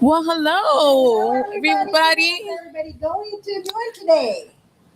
Well, hello, everybody. How's everybody going to doing today?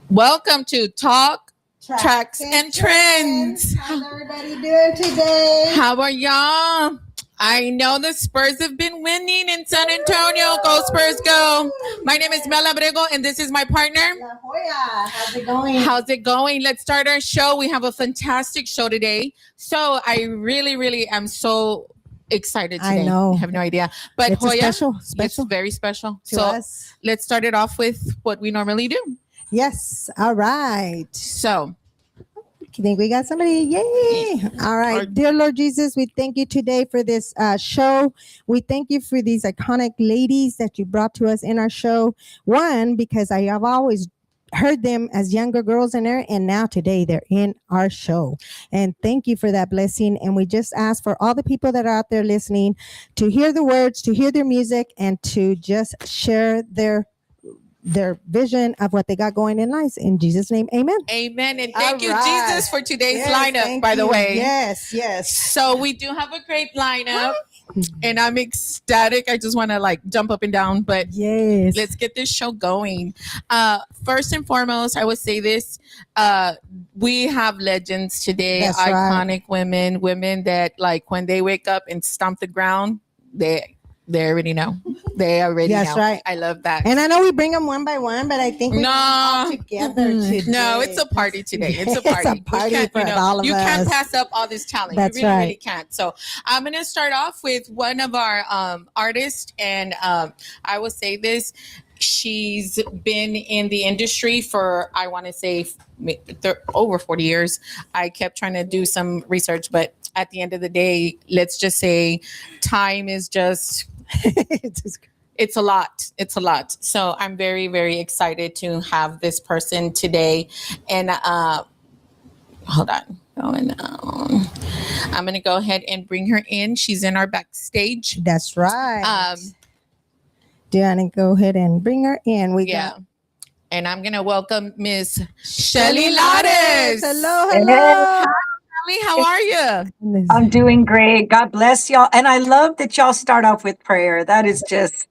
Welcome to Talk, Tracks, and Trends. How's everybody doing today? How are y'all? I know the Spurs have been winning in San Antonio. Go Spurs, go. My name is Mel Joya, and this is my partner. Mel Joya. How's it going? How's it going? Let's start our show. We have a fantastic show today. So I really am so excited today. I know. I have no idea. But it's Joya, special. it's very special. To so us. Let's start it off with what we normally do. Yes. All right. So I think we got somebody. Yay. All right. Dear Lord Jesus, we thank you today for this show. We thank you for these iconic ladies that you brought to us in our show. One, because I have always heard them as younger girls in there, and now today they're in our show. And thank you for that blessing. And we just ask for all the people that are out there listening to hear the words, to hear their music, and to just share their vision of what they got going in life. In Jesus' name, amen. Amen. And thank you, Jesus, for today's lineup, by the way. Yes. So we do have a great lineup. And I'm ecstatic. I just want to jump up and down, but yes, let's get this show going. First and foremost, I would say this. We have legends today. That's iconic women that when they wake up and stomp the ground, they already know. They already know. That's right. I love that. And I know we bring them one by one, but I think we all together today. No, it's a party today. It's a party. It's a party for all of us. You can't pass up all this talent. That's you really, right. really can't. So I'm going to start off with one of our artists. And I will say this. She's been in the industry for, I want to say, over 40 years. I kept trying to do some research, but at the end of the day, let's just say time is just... It's a lot. So I'm very, very excited to have this person today. And hold on. I'm going to go ahead and bring her in. She's in our backstage. That's right. Do you want to go ahead and bring her in? And I'm going to welcome Miss Shelly Lattes. Hello. Shelly, how are you? I'm doing great. God bless y'all. And I love that y'all start off with prayer. That is just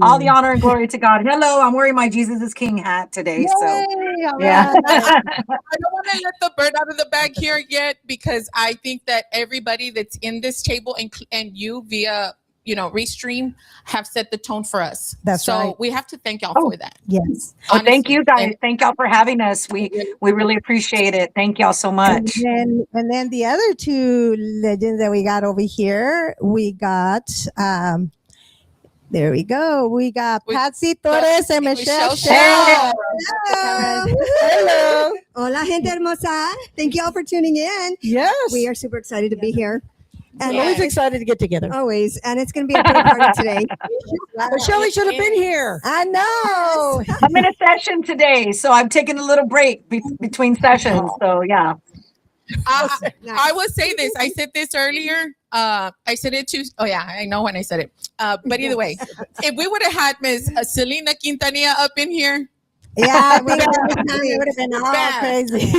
all the honor and glory to God. Hello, I'm wearing my Jesus is King hat today. Yay, so yeah. I don't want to let the bird out of the bag here yet, because I think that everybody that's in this table and you via Restream have set the tone for us. That's right. So we have to thank y'all for that. Yes. Oh, thank you guys. Thank y'all for having us. We really appreciate it. Thank y'all so much. And then the other two legends that we got over here, we got there we go. We got Patsy Torres and Michelle Shell. Hello. Hola, gente hermosa. Thank you all for tuning in. Yes. We are super excited to be here. And always excited to get together. Always. And it's going to be a pretty party today. Shelley should have been here. I know. I'm in a session today, so I'm taking a little break between sessions. So, yeah. I will say this. I said this earlier. I said it too. Oh, yeah. I know when I said it. But either way, if we would have had Miss Selena Quintanilla up in here, yeah, we would have been all crazy.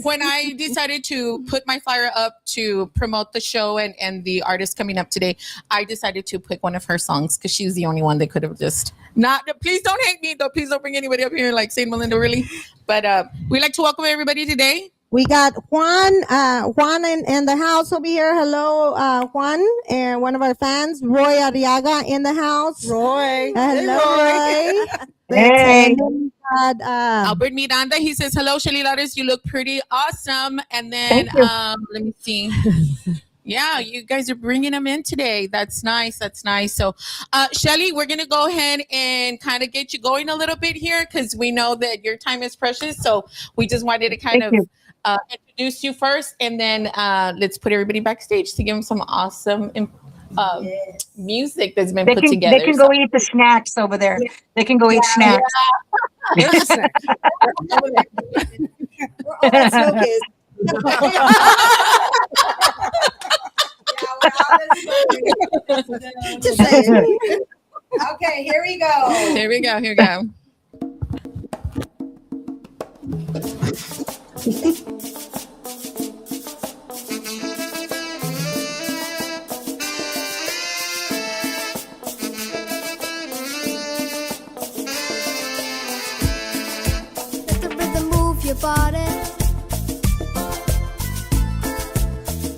When I decided to put my flyer up to promote the show and the artist coming up today, I decided to pick one of her songs because she's the only one that could have just not. Please don't hate me, though. Please don't bring anybody up here like Saint Melinda, really. But we'd like to welcome everybody today. We got Juan in the house over here. Hello, Juan, and one of our fans, Roy Arriaga, in the house. Roy. Hello, Roy. Hey. Albert Miranda, he says, hello, Shelly Lattes, you look pretty awesome. And then, let me see. Yeah, you guys are bringing them in today. That's nice. So, Shelly, we're going to go ahead and kind of get you going a little bit here because we know that your time is precious. So we just wanted to kind of introduce you first, and then let's put everybody backstage to give them some awesome music that's been put together. They can go eat the snacks over there. Yeah. They can go eat snacks. Yeah. All that smoke is. Just saying. Okay, here we go. Here we go. your body,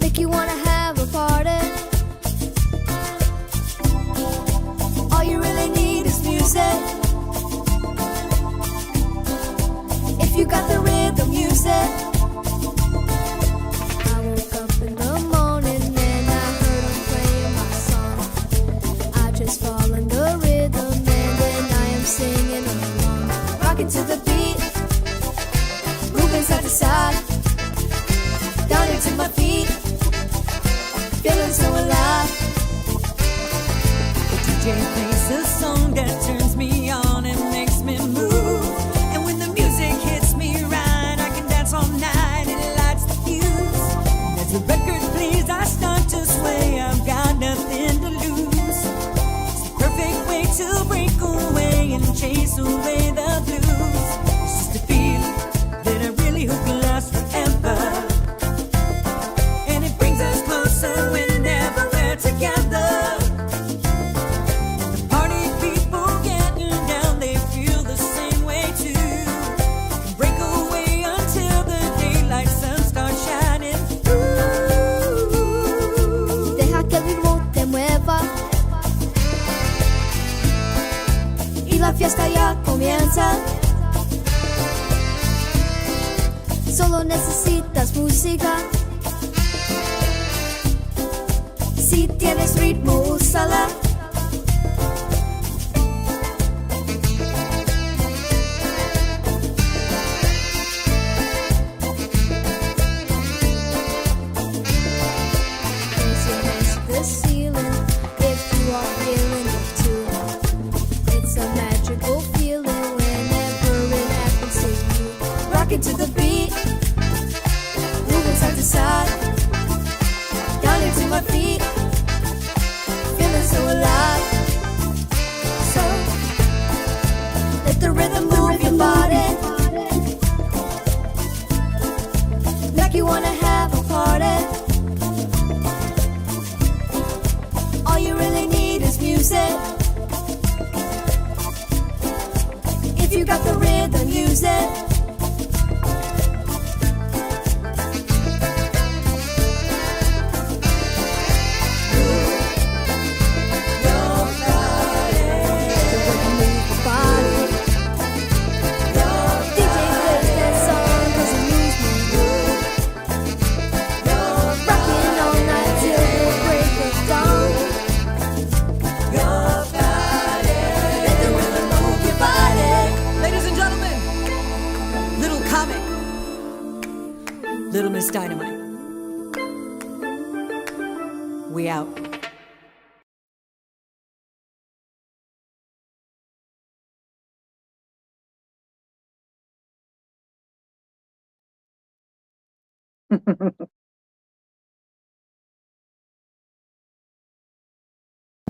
make you wanna have a party. All you really need is music. If you got the rhythm, music. I woke up in the morning and I heard him playing my song. I just fall in the rhythm and then I am singing along. Rocking to the beat, moving side to side, down into my feet, feeling so alive. The DJ plays a song that turns me on and makes me move. And when the music hits me right, I can dance all night and it lights the fuse. And as the record plays, I start to sway. I've got nothing to lose. It's the perfect way to break away and chase away the blues. It's just a feeling that I really hope will last forever. And it brings us closer whenever we're together. The party people getting down, they feel the same way too. Break away until the daylight sun starts shining through. Deja que el ritmo te mueva y la fiesta ya comienza. Solo necesitas música. Si tienes ritmo, úsala. Raise your hands to the ceiling if you are feeling it too. It's a magical feeling whenever it happens to you. Rocking to the beat, moving side to side, down into my feet, feeling so alive. So let the rhythm move your body, make you wanna have a party. All you really need is music. If you got the rhythm, use it. Ladies and gentlemen, Little Comic, Little Miss Dynamite. We out.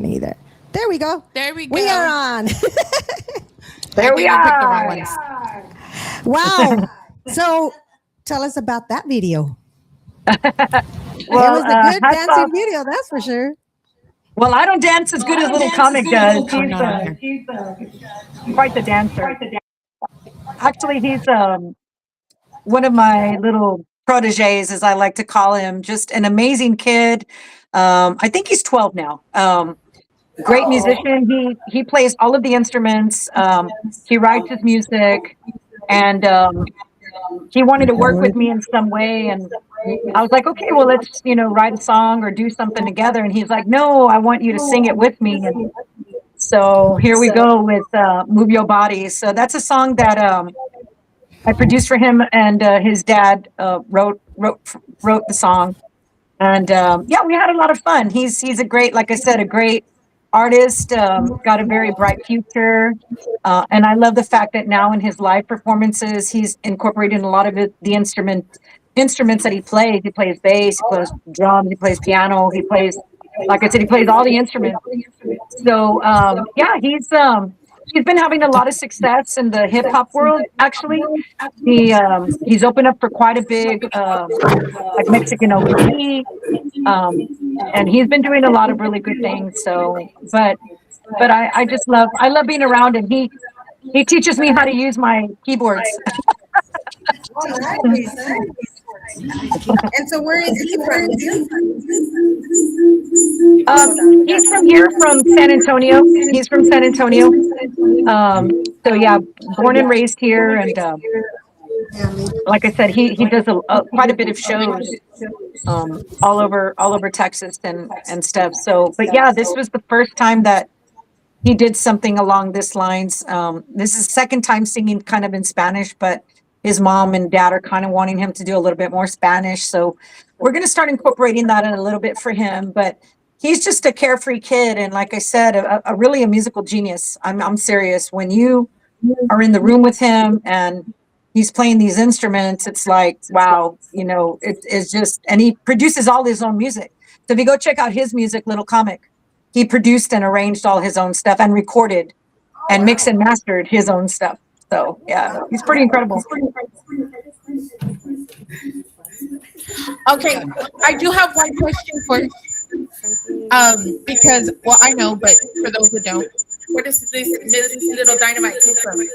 Either. There we go. There we go. We are on. There we I think picked the are. wrong ones. Wow. So tell us about that video. Well, it was a good hats dancing off. video, that's for sure. Well, I don't dance as good as Little Comic does. Oh, no. He's quite the dancer. Actually, he's one of my little proteges, as I like to call him. Just an amazing kid. I think he's 12 now. Great musician. He plays all of the instruments. He writes his music, and he wanted to work with me in some way. And I was like, okay, well, let's write a song or do something together. And he's like, no, I want you to sing it with me. And so here we go with "Move Your Body." So that's a song that I produced for him, and his dad wrote the song. And yeah, we had a lot of fun. He's a great, like I said, a great artist, got a very bright future. And I love the fact that now in his live performances, he's incorporated a lot of the instruments that he plays. He plays bass, he plays drums, he plays piano, he plays, like I said, he plays all the instruments. So yeah, he's been having a lot of success in the hip hop world. Actually, he's opened up for quite a big like Mexican OG, and he's been doing a lot of really good things. So, but I just love being around him. He teaches me how to use my keyboards. Oh, nice. And so where is he from? He's from here, from San Antonio. He's from San Antonio. So yeah, born and raised here, and like I said, he does quite a bit of shows all over Texas and stuff. So, but yeah, this was the first time that he did something along this lines. This is the second time singing kind of in Spanish, but his mom and dad are kind of wanting him to do a little bit more Spanish. So we're going to start incorporating that in a little bit for him. But he's just a carefree kid, and like I said, a really a musical genius. I'm serious. When you are in the room with him and he's playing these instruments, it's like, wow, it's just, and he produces all his own music. So if you go check out his music, Little Comic, he produced and arranged all his own stuff and recorded and mixed and mastered his own stuff. So yeah, he's pretty incredible. Okay, I do have one question for because I know, but for those who don't, where does this little dynamite come from?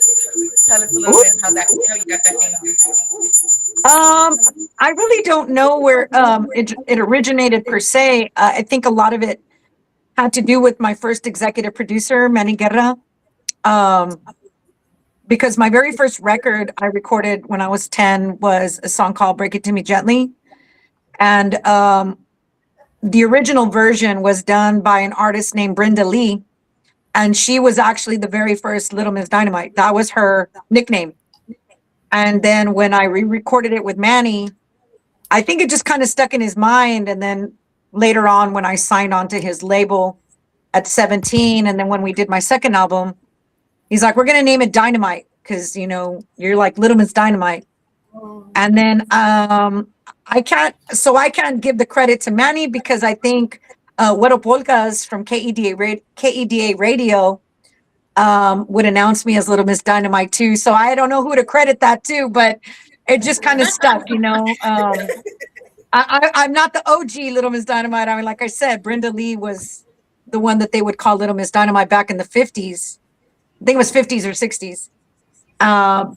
Tell us a little bit how you got that name. I really don't know where it originated per se. I think a lot of it had to do with my first executive producer, Manny Guerra. Because my very first record I recorded when I was 10 was a song called Break It To Me Gently. And the original version was done by an artist named Brenda Lee. And she was actually the very first Little Miss Dynamite. That was her nickname. And then when I re-recorded it with Manny, I think it just kind of stuck in his mind. And then later on, when I signed onto his label at 17, and then when we did my second album, he's like, we're going to name it Dynamite because, you're like Little Miss Dynamite. And then I can't give the credit to Manny because I think What Polkas from KEDA Radio would announce me as Little Miss Dynamite too. So I don't know who to credit that to, but it just kind of stuck, I'm not the OG Little Miss Dynamite. I mean, like I said, Brenda Lee was the one that they would call Little Miss Dynamite back in the 50s. I think it was 50s or 60s.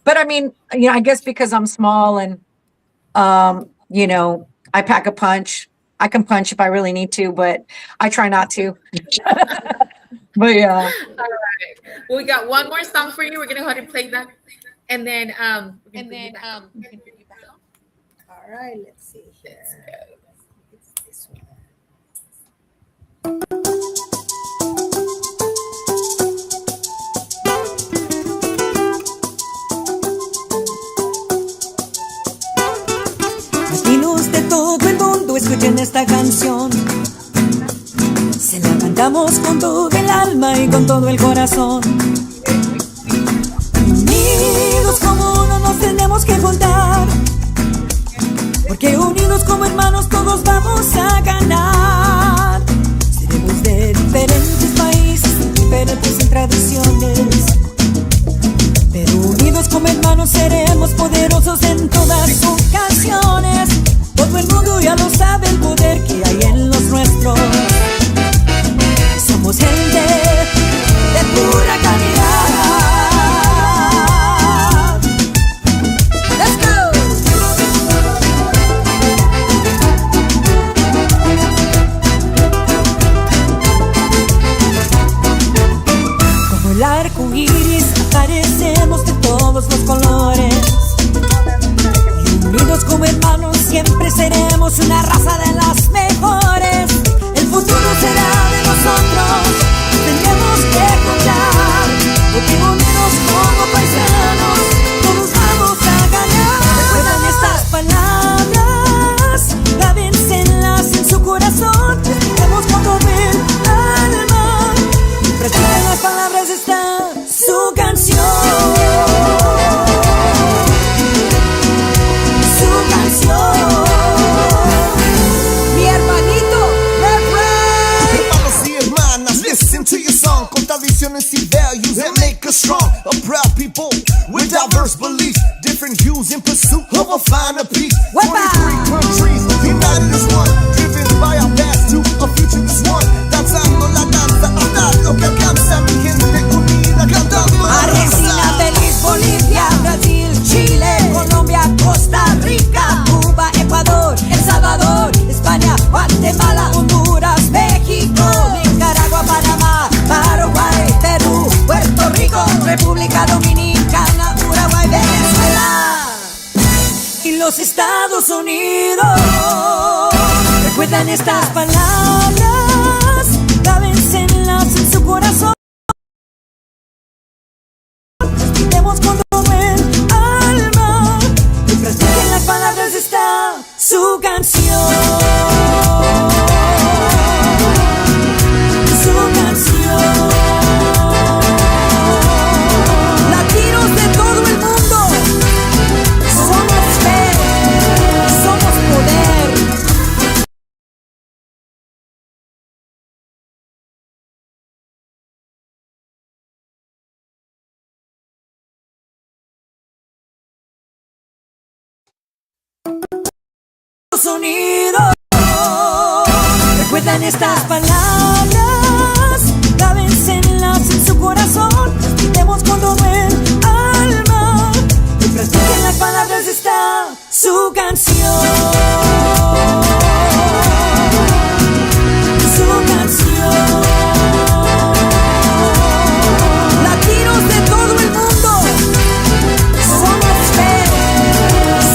But I mean, I guess because I'm small and, I pack a punch. I can punch if I really need to, but I try not to. But yeah. All right. Well, we got one more song for you. We're going to go ahead and play that. And then, we can bring you back on. All right, let's see here. It's this one. Latinos de todo el mundo escuchen esta canción. Se la cantamos con todo el alma y con todo el corazón. Unidos como uno nos tenemos que juntar, porque unidos como hermanos todos vamos a ganar. Seremos de diferentes países, diferentes en tradiciones, pero unidos como hermanos seremos poderosos en todas ocasiones. Todo el mundo ya lo sabe el poder que hay en los nuestros. Somos gente de pura calidad. Let's go. Como el arco iris aparecemos de todos los colores. Y unidos como hermanos siempre seremos una raza de las mejores. El futuro será de nosotros, tendremos que contar, porque unidos como paisanos, todos vamos a ganar. Recuerdan estas palabras, grábenselas en su corazón, escribimos con todo el alma, y practiquen las palabras de esta su canción. Su canción. Listen to your song, con tradiciones y values that make us strong. A proud people with diverse beliefs, different hues in pursuit of a finer peace. 23 countries united as one, driven by our past to a future that's one. Danzando la danza, hasta lo que alcanza mi gente unida, cantando la Argentina, raza. Belice, Bolivia, Brasil, Chile, Colombia, los Estados Unidos. Recuerdan estas palabras, grábenselas en su corazón. Demos con todo el alma y practiquen las palabras de esta su canción. Su canción. Latinos de todo el mundo, somos fe, somos poder. Unidos, recuerdan estas palabras, grábenselas en su corazón, demos con todo el alma y practiquen las palabras de esta su canción. Su canción. Latinos de todo el mundo, somos fe,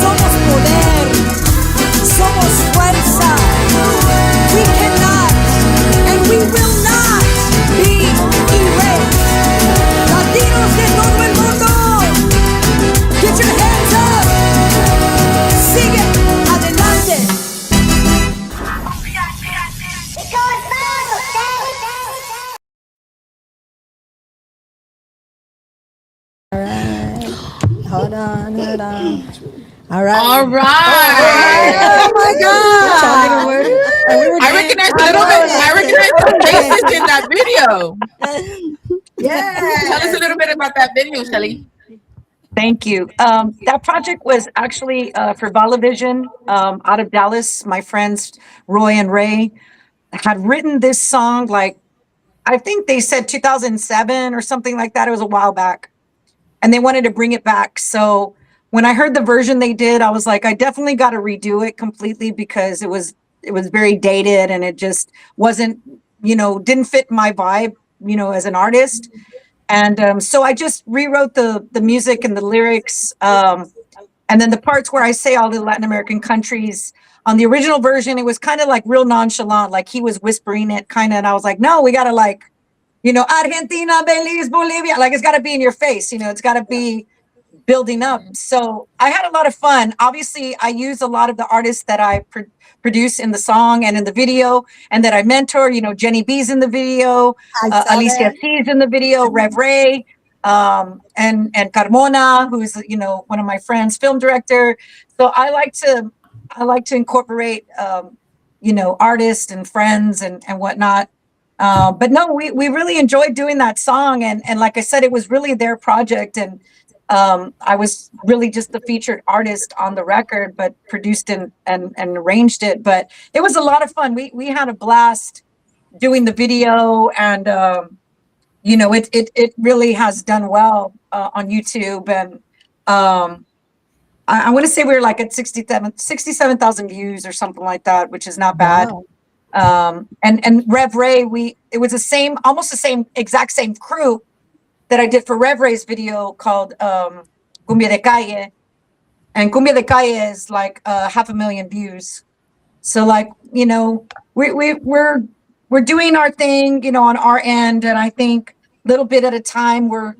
somos poder. Somos fuerza. We cannot and we will not be erased. Latinos de todo el mundo, get your hands up. Sigue adelante. Hold on. All right. All right. Oh my God. I recognize a little bit. I recognize some faces in that video. Yeah. Tell us a little bit about that video, Shelly. Thank you. That project was actually for Valavision out of Dallas. My friends Roy and Ray had written this song, like, I think they said 2007 or something like that. It was a while back. And they wanted to bring it back. So when I heard the version they did, I was like, I definitely got to redo it completely because it was very dated and it just wasn't, didn't fit my vibe, as an artist. And so I just rewrote the music and the lyrics. And then the parts where I say all the Latin American countries. On the original version, it was kind of like real nonchalant, like he was whispering it kind of. And I was like, no, we got to like, Argentina, Belize, Bolivia, like it's got to be in your face, it's got to be building up. So I had a lot of fun. Obviously, I use a lot of the artists that I produce in the song and in the video and that I mentor, Jenny B's in the video, Alicia C's in the video, Rev Ray, and Carmona, who's, one of my friends, film director. So I like to incorporate, artists and friends and whatnot. But no, we really enjoyed doing that song. And like I said, it was really their project. And I was really just the featured artist on the record, but produced and arranged it. But it was a lot of fun. We had a blast doing the video. And, it really has done well on YouTube. And I want to say we were like at 67,000 views or something like that, which is not bad. Wow. And Rev Ray, it was almost the exact same crew that I did for Rev Ray's video called Cumbia de Calle. And Cumbia de Calle is like 500,000 views. So like, we're doing our thing, on our end. And I think little bit at a time, we're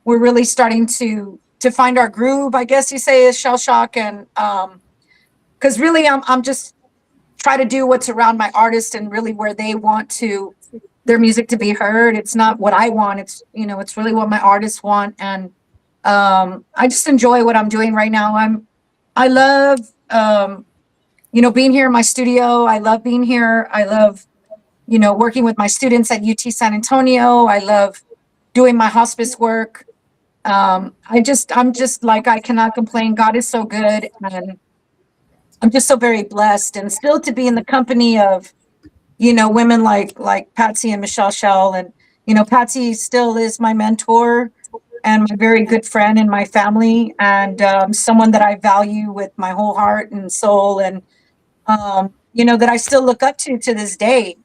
really starting to find our groove, I guess you say, is Shell Shock. And because really I'm just try to do what's around my artist and really where they want their music to be heard. It's not what I want. It's, it's really what my artists want. And I just enjoy what I'm doing right now. I love, being here in my studio. I love being here. I love, working with my students at UT San Antonio. I love doing my hospice work. I'm just like, I cannot complain. God is so good. And I'm just so very blessed, and still to be in the company of, women like Patsy and Michelle Shell. And, Patsy still is my mentor and my very good friend in my family, and someone that I value with my whole heart and soul. And, that I still look up to this day,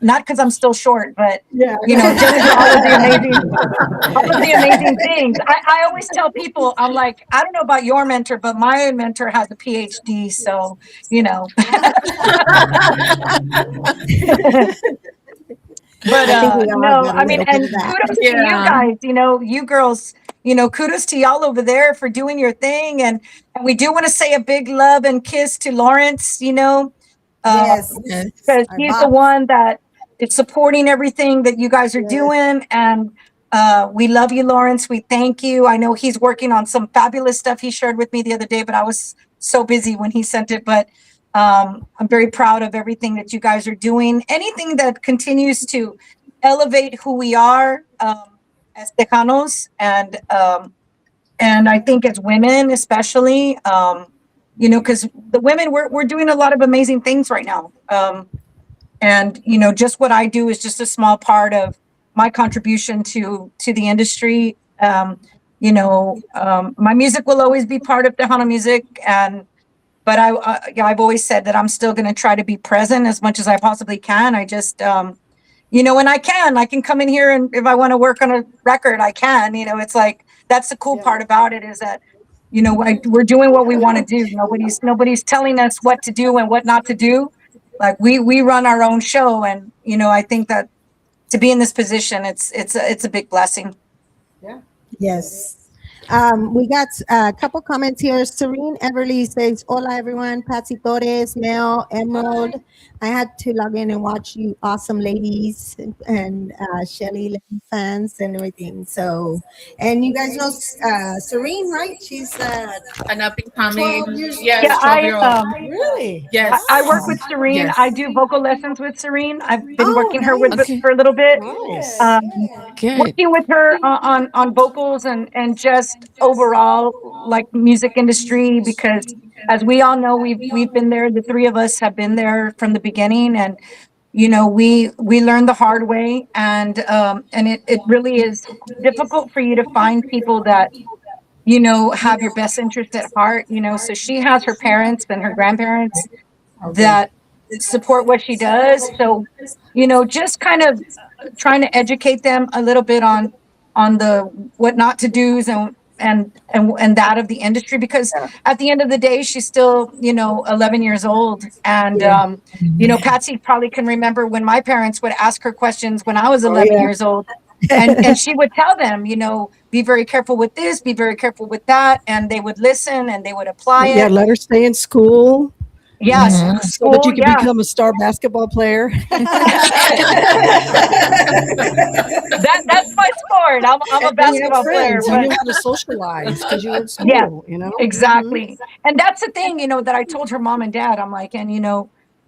not because I'm still short, but, Yeah. just for all of the amazing things. I always tell people, I'm like, I don't know about your mentor, but my mentor has a PhD. So, but I think we all no, got a I mean, little bit and of that. kudos to you Yeah. guys, you girls, kudos to y'all over there for doing your thing. And we do want to say a big love and kiss to Lawrence, Yes. Yes. because Our he's the boss. one that is supporting everything that you guys are Yes. doing. And we love you, Lawrence. We thank you. I know he's working on some fabulous stuff he shared with me the other day, but I was so busy when he sent it. But I'm very proud of everything that you guys are doing. Anything that continues to elevate who we are as Tejanos, and I think as women, especially, because the women we're doing a lot of amazing things right now. And just what I do is just a small part of my contribution to the industry. My music will always be part of Tejano music, but yeah, I've always said that I'm still going to try to be present as much as I possibly can. I just when I can come in here, and if I want to work on a record, I can. It's like that's the cool part about it, is that we're doing what we want to do. Nobody's telling us what to do and what not to do. Like we run our own show, and I think that to be in this position, it's a big blessing. Yes. We got a couple comments here. Serene Everly says, "Hola everyone, Patsy Torres, Mel, Emerald. I had to log in and watch you awesome ladies and Shelly Lynn fans and everything." So, and you guys know Serene, right? She's An up and coming. 12 years Yes, Yeah, 12-year-old. really. Yes. I work with Serene. Yes. I do vocal lessons with Serene. I've been Oh, working her with nice. for a little bit. Nice. Um, Good. Working with her on vocals and just overall like music industry, because as we all know, we've been there. The three of us have been there from the beginning, and we learned the hard way, and it really is difficult for you to find people that have your best interest at heart. So she has her parents and her grandparents Okay. that support what she does. So, just kind of trying to educate them a little bit on the what not to do's and that of the industry, because at the end of the day, she's still 11 years old. And Patsy probably can remember when my parents would ask her questions when I was 11 years old, and she would tell them, be very careful with this, be very careful with that, and they would listen and they would apply Yeah, it. let her stay in school Yes, so that school, you can yeah. become a star basketball player. That's my sport. I'm a And you have basketball player, friends. You but knew how to socialize because you were at yeah, school, exactly. And that's the thing, that I told her mom and dad. I'm like, and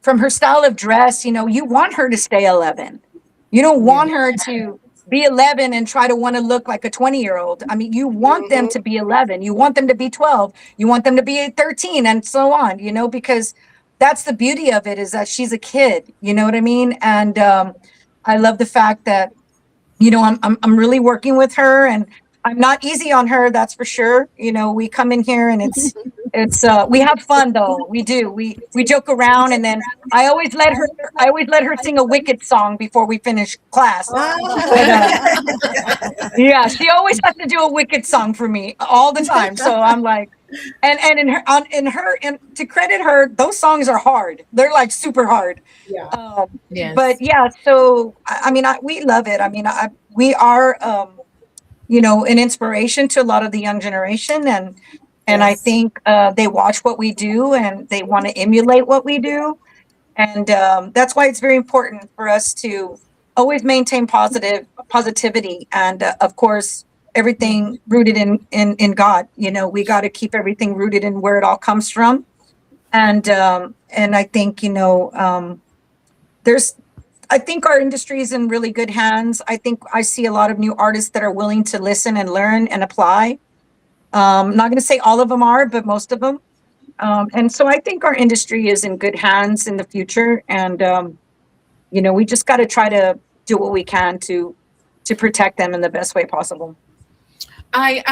from her style of dress, you want her to stay 11. You don't want her to be 11 and try to want to look like a 20-year-old. I mean, you want them to be 11. You want them to be 12. You want them to be 13 and so on, because that's the beauty of it, is that she's a kid, you know what I mean? And I love the fact that I'm really working with her, and I'm not easy on her, that's for sure. We come in here and it's we have fun though. We do. We joke around, and then I always let her sing a Wicked song before we finish class. But yeah, she always has to do a Wicked song for me all the time. So I'm like, and and to credit her, those songs are hard. They're like super hard. Yes. But yeah, so I mean, we love it. I mean, we are, an inspiration to a lot of the young generation, and I think they watch what we do and they want to emulate what we do, and that's why it's very important for us to always maintain positivity, and of course everything rooted in God. We got to keep everything rooted in where it all comes from, and I think there's I think our industry is in really good hands. I think I see a lot of new artists that are willing to listen and learn and apply. I'm not going to say all of them are, but most of them. And so I think our industry is in good hands in the future. And, we just got to try to do what we can to protect them in the best way possible. I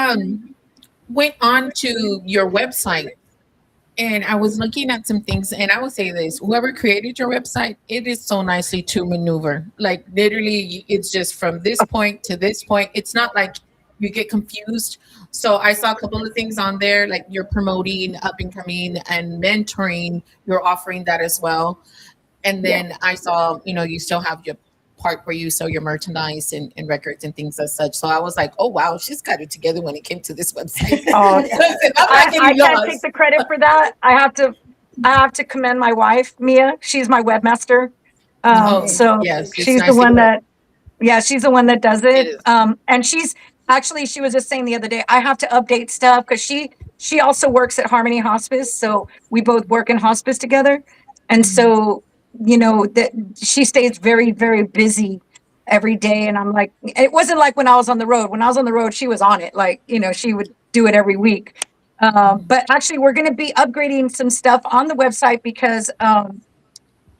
went on to your website And I was looking at some things, and I will say this: whoever created your website, it is so nicely to maneuver. Like literally, it's just from this point to this point. It's not like you get confused. So I saw a couple of things on there, like you're promoting up and coming and mentoring. You're offering that as well. And then I saw, you still have your part where you sell your merchandise and records and things as such. So I was like, oh wow, she's got it together when it came to this website. Oh, Listen, I'm not I getting can't lost. take the credit for that. I have to commend my wife, Mia. She's my webmaster. Oh So yes, it's she's the nicely one put. that, yeah, she's the one that does It it. is. And she was just saying the other day, I have to update stuff because she also works at Harmony Hospice. So we both work in hospice together. And so, that she stays very, very busy every day. And I'm like, it wasn't like when I was on the road. When I was on the road, she was on it. Like, she would do it every week. But actually, we're going to be upgrading some stuff on the website because a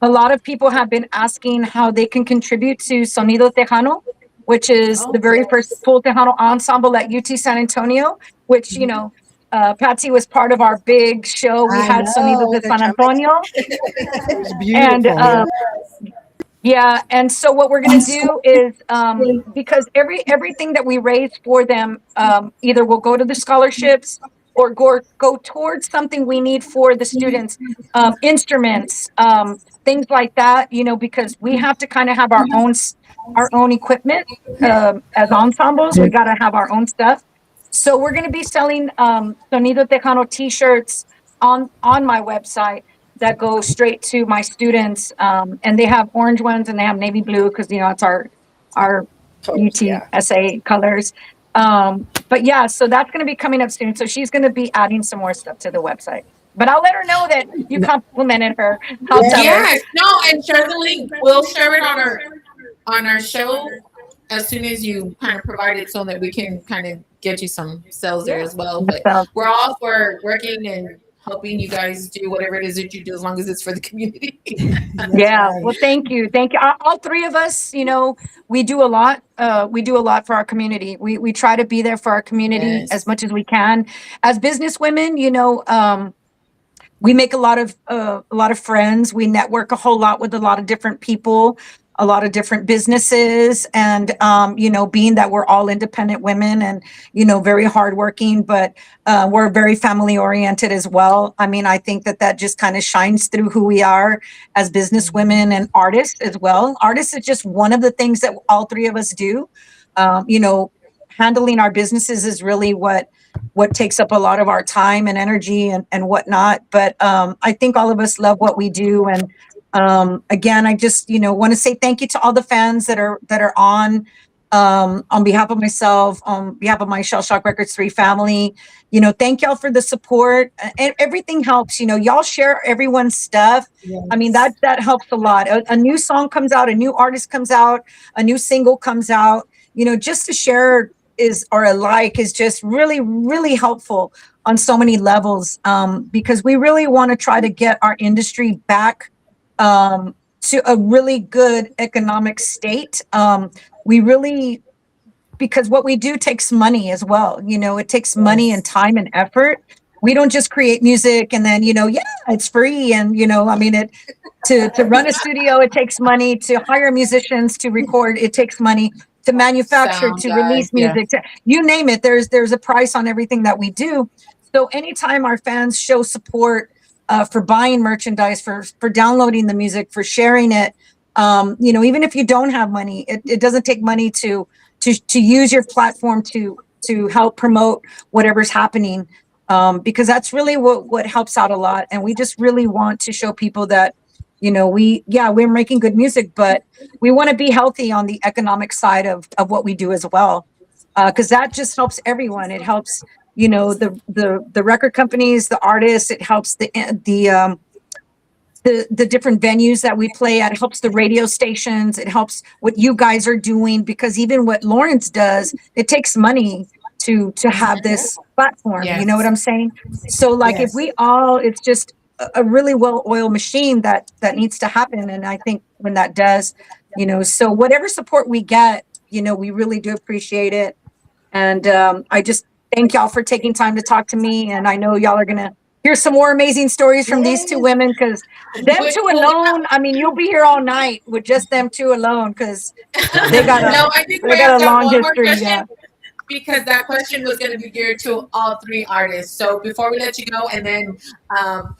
lot of people have been asking how they can contribute to Sonido Tejano, which is the Oh, very first yes. full Tejano ensemble at UT San Antonio, which, Patsy was part of our big show. We I had Sonidos know de the San trumpet. Antonio. It was And beautiful. yeah, and so what we're going to do is because everything that we raise for them either will go to the scholarships or go towards something we need for the students, instruments, things like that. Because we have to kind of have our own equipment as ensembles. We got to have our own stuff. So we're going to be selling Sonido Tejano T-shirts on my website that go straight to my students. And they have orange ones and they have navy blue because it's our Yeah. UTSA colors. But yeah, so that's going to be coming up soon. So she's going to be adding some more stuff to the website. But I'll let her know that you complimented her. I'll tell her. Yes, no, and share the link. We'll share it on our show as soon as you kind of provide it so that we can kind of get you some sales there as well. But So, we're all for working and helping you guys do whatever it is that you do as long as it's for the community. yeah. Well, thank you. Thank you. All three of us, we do a lot. We do a lot for our community. We try to be there for our community as Yes. much as we can. As business women, we make a lot of friends. We network a whole lot with a lot of different people, a lot of different businesses, and being that we're all independent women and very hardworking, but we're very family oriented as well. I mean, I think that just kind of shines through who we are as business women and artists as well. Artists is just one of the things that all three of us do. Handling our businesses is really what takes up a lot of our time and energy and whatnot. But I think all of us love what we do. And again, I just, want to say thank you to all the fans that are on behalf of myself, on behalf of my Shell Shock Records 3 family. Thank y'all for the support. And everything helps. Y'all share everyone's stuff. I mean, that helps a lot. A new song comes out, a new artist comes out, a new single comes out, just to share or a like is just really, really helpful on so many levels, because we really want to try to get our industry back to a really good economic state. We really, because what we do takes money as well. It takes money and time and effort. We don't just create music and then, yeah, it's free. And, I mean, to run a studio, it takes money. To hire musicians to record, it takes money. To manufacture, Sound to guys, release yeah. music, you name it. There's a price on everything that we do. So anytime our fans show support for buying merchandise, for downloading the music, for sharing it, even if you don't have money, it doesn't take money to use your platform to help promote whatever's happening, because that's really what helps out a lot. And we just really want to show people that we're making good music, but we want to be healthy on the economic side of what we do as well, because that just helps everyone. It helps the record companies, the artists. It helps the different venues that we play at. It helps the radio stations. It helps what you guys are doing, because even what Lawrence does, it takes money to have this platform. You know what Yes. I'm saying? So like if we all, it's just a really well-oiled machine that needs to happen. And I think when that does, so whatever support we get, we really do appreciate it. And I just thank y'all for taking time to talk to me. And I know y'all are gonna hear some more amazing stories from these two women, because them But, two alone, I mean, you'll be here all night with just them two alone, because they got a no, I think they we got have a got long one more history. Yeah. question because that question was going to be geared to all three artists. So before we let you go, and then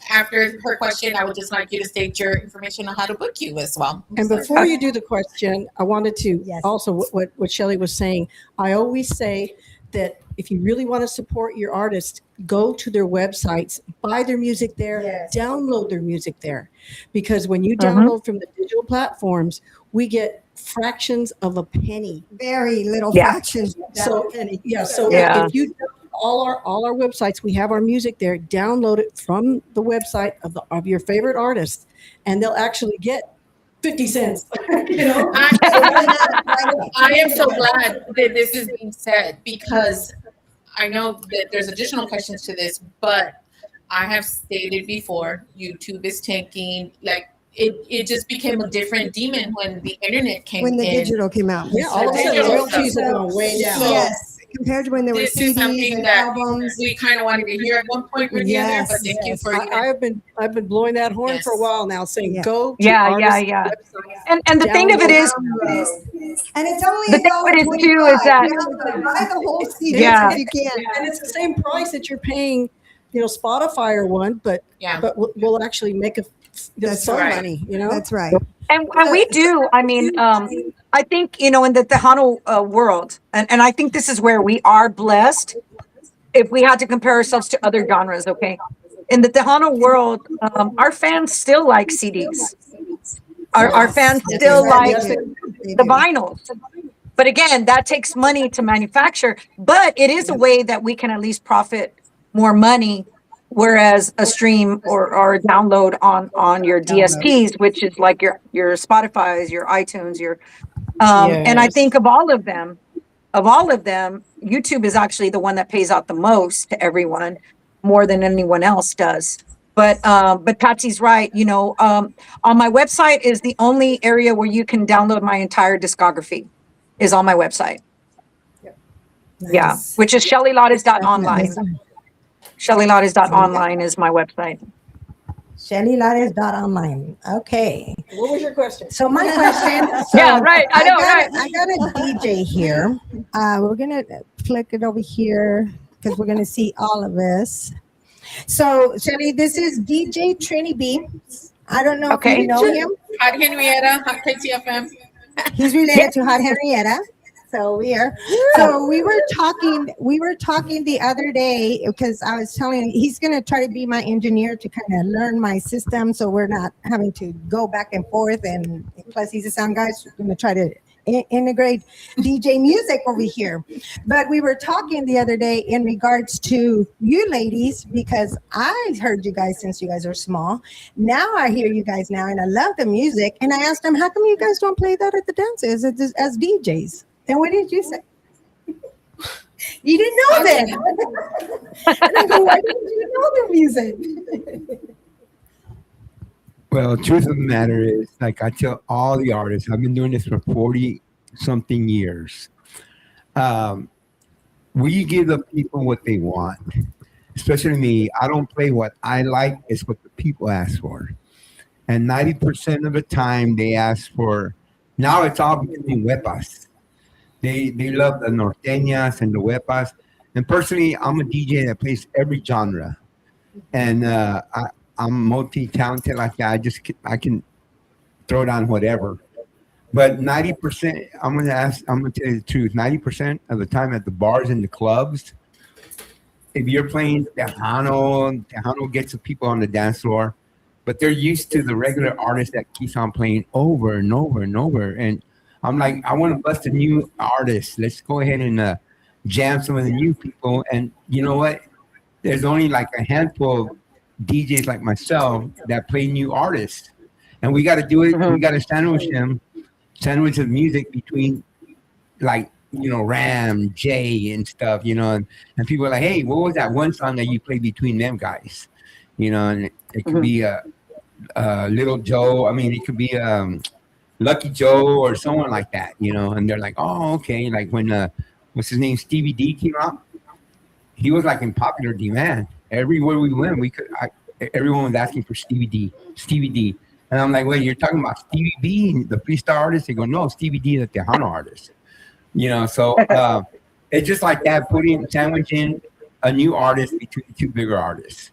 after her question, I would just like you to state your information on how to book you as well. And before you do the question, I wanted to Yes. also what Shelley was saying. I always say that if you really want to support your artist, go to their websites, buy their music there, Yes. download their music there, because when you Mm-hmm. download from the digital platforms, we get fractions of a penny. Very little Yeah. fractions. So yeah, so Yeah. if you all our websites, we have our music there. Download it from the website of your favorite artist, and they'll actually get 50 cents. You know, I am so glad that this is being said because I know that there's additional questions to this, but I have stated before, YouTube is tanking. Like it just became a different demon when the internet came When the in. digital came out. yeah, all of a sudden Digital royalties stuff. have gone way down. So- Yes, compared to when there were This is CDs something and that albums. we kind of wanted to hear at one point or the other, but Yes, thank you yes. for I've been blowing that horn Yes. for a while now, saying Yeah. go to Yeah, artists' yeah. websites. And the thing of it is, And it's only the thing of it is too is that buy the whole CD Yeah. if you can. And it's the same price that you're paying, you know, Spotify or one, but Yeah. we'll actually make That's some right. money, you know. That's right. and we do. I mean, I think, you know, in the Tejano world, and I think this is where we are blessed. If we had to compare ourselves to other genres, okay, in the Tejano world, our fans still like CDs. Our fans still Yes, like they the do. vinyls. But again, that takes money to manufacture. But it is a way that we can at least profit more money, whereas a stream or a download on your DSPs, which is like your Spotify's, your iTunes, your and I Yes. think of all of them, YouTube is actually the one that pays out the most to everyone, more than anyone else does. But Patsy's right. You know, on my website is the only area where you can download my entire discography. Is on my website. Yeah, Nice. which is ShellyLottes.online. Definitely. ShellyLottes.online is my website. ShellyLottes.online. Okay. What was your question? So my question. So Yeah, right. I know, right. I got a DJ here. We're gonna flick it over here because we're gonna see all of this. So Shelly, this is DJ Trini B. I don't know if Okay. you know him. Hot Henrietta, Hot KTFM. He's related to Hot Henrietta. So we are. So we were talking. We were talking the other day because I was telling him he's going to try to be my engineer to kind of learn my system, so we're not having to go back and forth. And plus, he's a sound guy, so we're going to try to integrate DJ music over here. But we were talking the other day in regards to you ladies because I heard you guys since you guys are small. Now I hear you guys now, and I love the music. And I asked them, how come you guys don't play that at the dances as DJs? And what did you say? You didn't know that. And I go, why didn't you know the music? Well, truth of the matter is, like I tell all the artists, I've been doing this for 40 something years. We give the people what they want, especially me. I don't play what I like, it's what the people ask for. And 90% of the time they ask for, now it's all becoming wepas. They love the norteñas and the wepas. And personally, I'm a DJ that plays every genre. And I'm multi-talented like that. I can throw down whatever. But 90%, I'm gonna tell you the truth. 90% of the time at the bars and the clubs, if you're playing Tejano gets the people on the dance floor, but they're used to the regular artist that keeps on playing over and over and over. And I'm like, I want to bust a new artist. Let's go ahead and jam some of the new people. And you know what? There's only like a handful of DJs like myself that play new artists, and we got to do it. We got to sandwich the music between, like, you know, Ram, Jay, and stuff. You know, and people are like, "Hey, what was that one song that you played between them guys?" You know, and it could be Little Joe. I mean, it could be Lucky Joe or someone like that. You know, and they're like, "Oh, okay." Like when what's his name, Stevie D came out, he was like in popular demand. everywhere we went, everyone was asking for Stevie D. And I'm like, wait, you're talking about Stevie B, the freestyle artist? They go, no, Stevie D, the Tejano artist. So it's just like that, sandwiching a new artist between two bigger artists.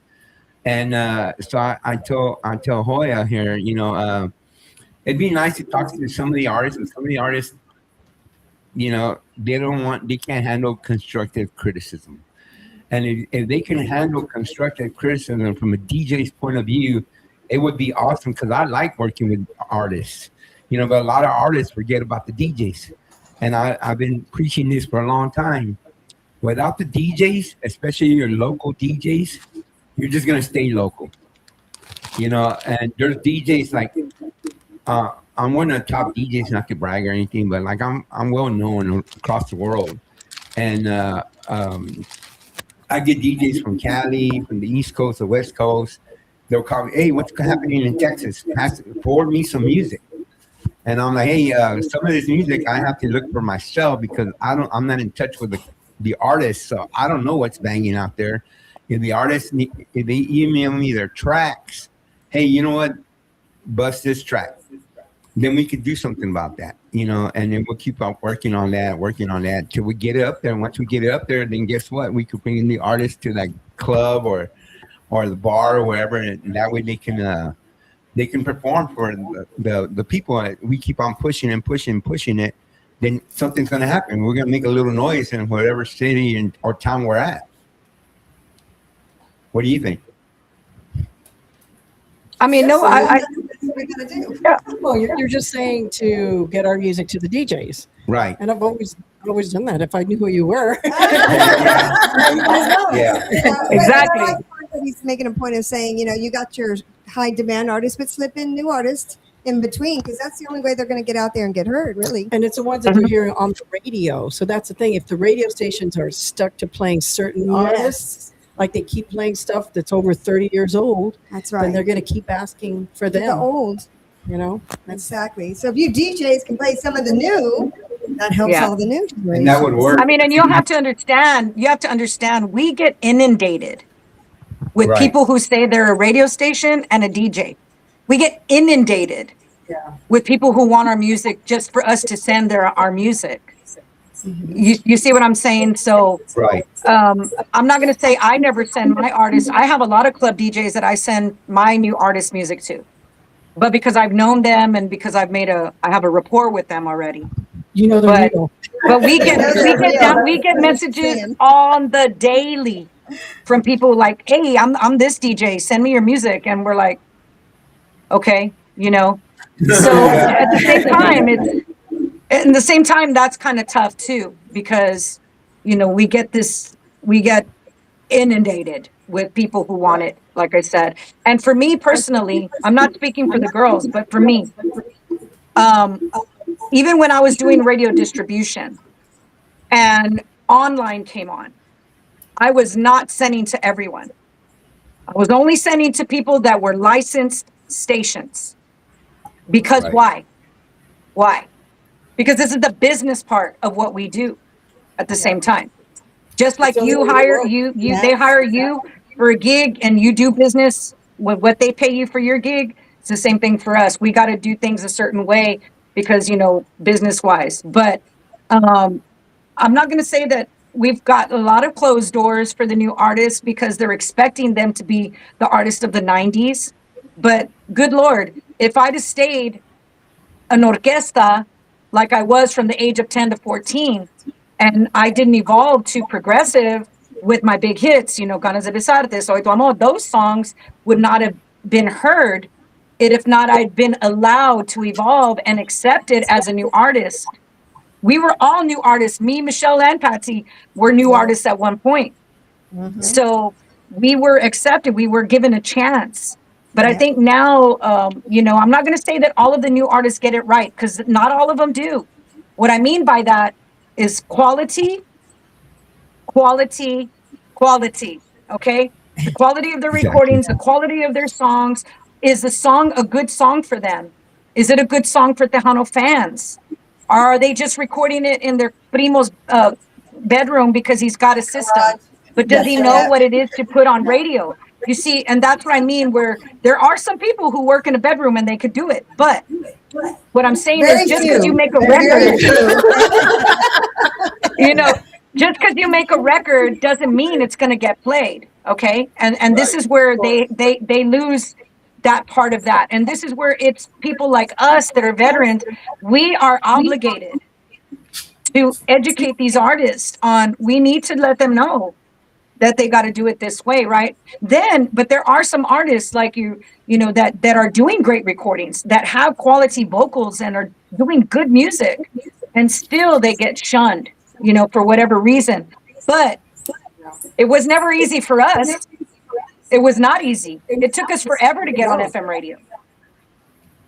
And so I tell Hoya here, it'd be nice to talk to some of the artists, and some of the artists, they can't handle constructive criticism. And if they can handle constructive criticism from a DJ's point of view, it would be awesome, because I like working with artists, but a lot of artists forget about the DJs. And I've been preaching this for a long time. Without the DJs, especially your local DJs, you're just going to stay local. And there's DJs like, I'm one of the top DJs, not to brag or anything, but like I'm well known across the world. And I get DJs from Cali, from the East Coast, the West Coast. They'll call me, hey, what's happening in Texas? Forward me some music. And I'm like, hey, some of this music I have to look for myself, because I'm not in touch with the artists, so I don't know what's banging out there. If the artists, if they email me their tracks, hey, you know what, bust this track, then we could do something about that, and then we'll keep on working on that till we get it up there. And once we get it up there, then guess what? We could bring in the artist to that club or the bar or wherever, and that way they can perform for the people. We keep on pushing it, then something's going to happen. We're going to make a little noise in whatever city or town we're at. What do you think? I mean, no, What we're gonna do. yeah. Well, you're just saying to get our music to the DJs. Right. And I've always done that if I knew who you were. Yeah. Exactly. I like that he's making a point of saying, you got your high demand artists, but slip in new artists in between, because that's the only way they're going to get out there and get heard, really. And it's the ones that you're hearing on the radio. So that's the thing. If the radio stations are stuck to playing certain artists, like they keep playing stuff that's over 30 years old, That's then right. they're going to keep asking for The them. old. That's Exactly. So if you DJs can play some of the new, that helps Yeah. all the new. And that would work. I mean, and you have to understand, we get inundated with Right. people who say they're a radio station and a DJ. We get inundated with people who want our music just for us to send our music. You see what I'm saying? So Right. I'm not going to say I never send my artists. I have a lot of club DJs that I send my new artist music to, but because I've known them and because I have a rapport with them already. they're real. But we get messages on the daily from people like, hey, I'm this DJ, send me your music. And we're like, okay, So at the same time, that's kind of tough too, because, we get inundated with people who want it, like I said. And for me personally, I'm not speaking for the girls, but for me, even when I was doing radio distribution and online came on, I was not sending to everyone. I was only sending to people that were licensed stations. Because Right. Why? Because this is the business part of what we do at the same time. Just like you hire they hire you for a gig and you do business with what they pay you for your gig. It's the same thing for us. We got to do things a certain way because, business wise. But I'm not going to say that we've got a lot of closed doors for the new artists because they're expecting them to be the artist of the 90s. But good Lord, if I'd have stayed an orquesta like I was from the age of 10 to 14, and I didn't evolve to progressive with my big hits, Ganas de Besarte, Soy Tu Amor, those songs would not have been heard if not I'd been allowed to evolve and accepted as a new artist. We were all new artists. Me, Michelle, and Patsy were new artists at one point. So we were accepted. We were given a chance. But I think now, I'm not going to say that all of the new artists get it right, because not all of them do. What I mean by that is quality, okay? The quality of the recordings, the quality of their songs. Is the song a good song for them? Is it a good song for Tejano fans? Are they just recording it in their primo's bedroom because he's got a system? but does he know what it is to put on radio? You see, and that's what I mean, where there are some people who work in a bedroom and they could do it. But what I'm saying Very is just few. because you make a Very record, few. you know, just because you make a record doesn't mean it's going to get played. Okay. And this is where they lose that part of that. And this is where it's people like us that are veterans. We are obligated to educate these artists on, we need to let them know that they got to do it this way, right? Then, but there are some artists like you know, that are doing great recordings, that have quality vocals and are doing good music, and still they get shunned, you know, for whatever reason. But it was never easy for us. It was not easy. It took us forever to get on FM radio.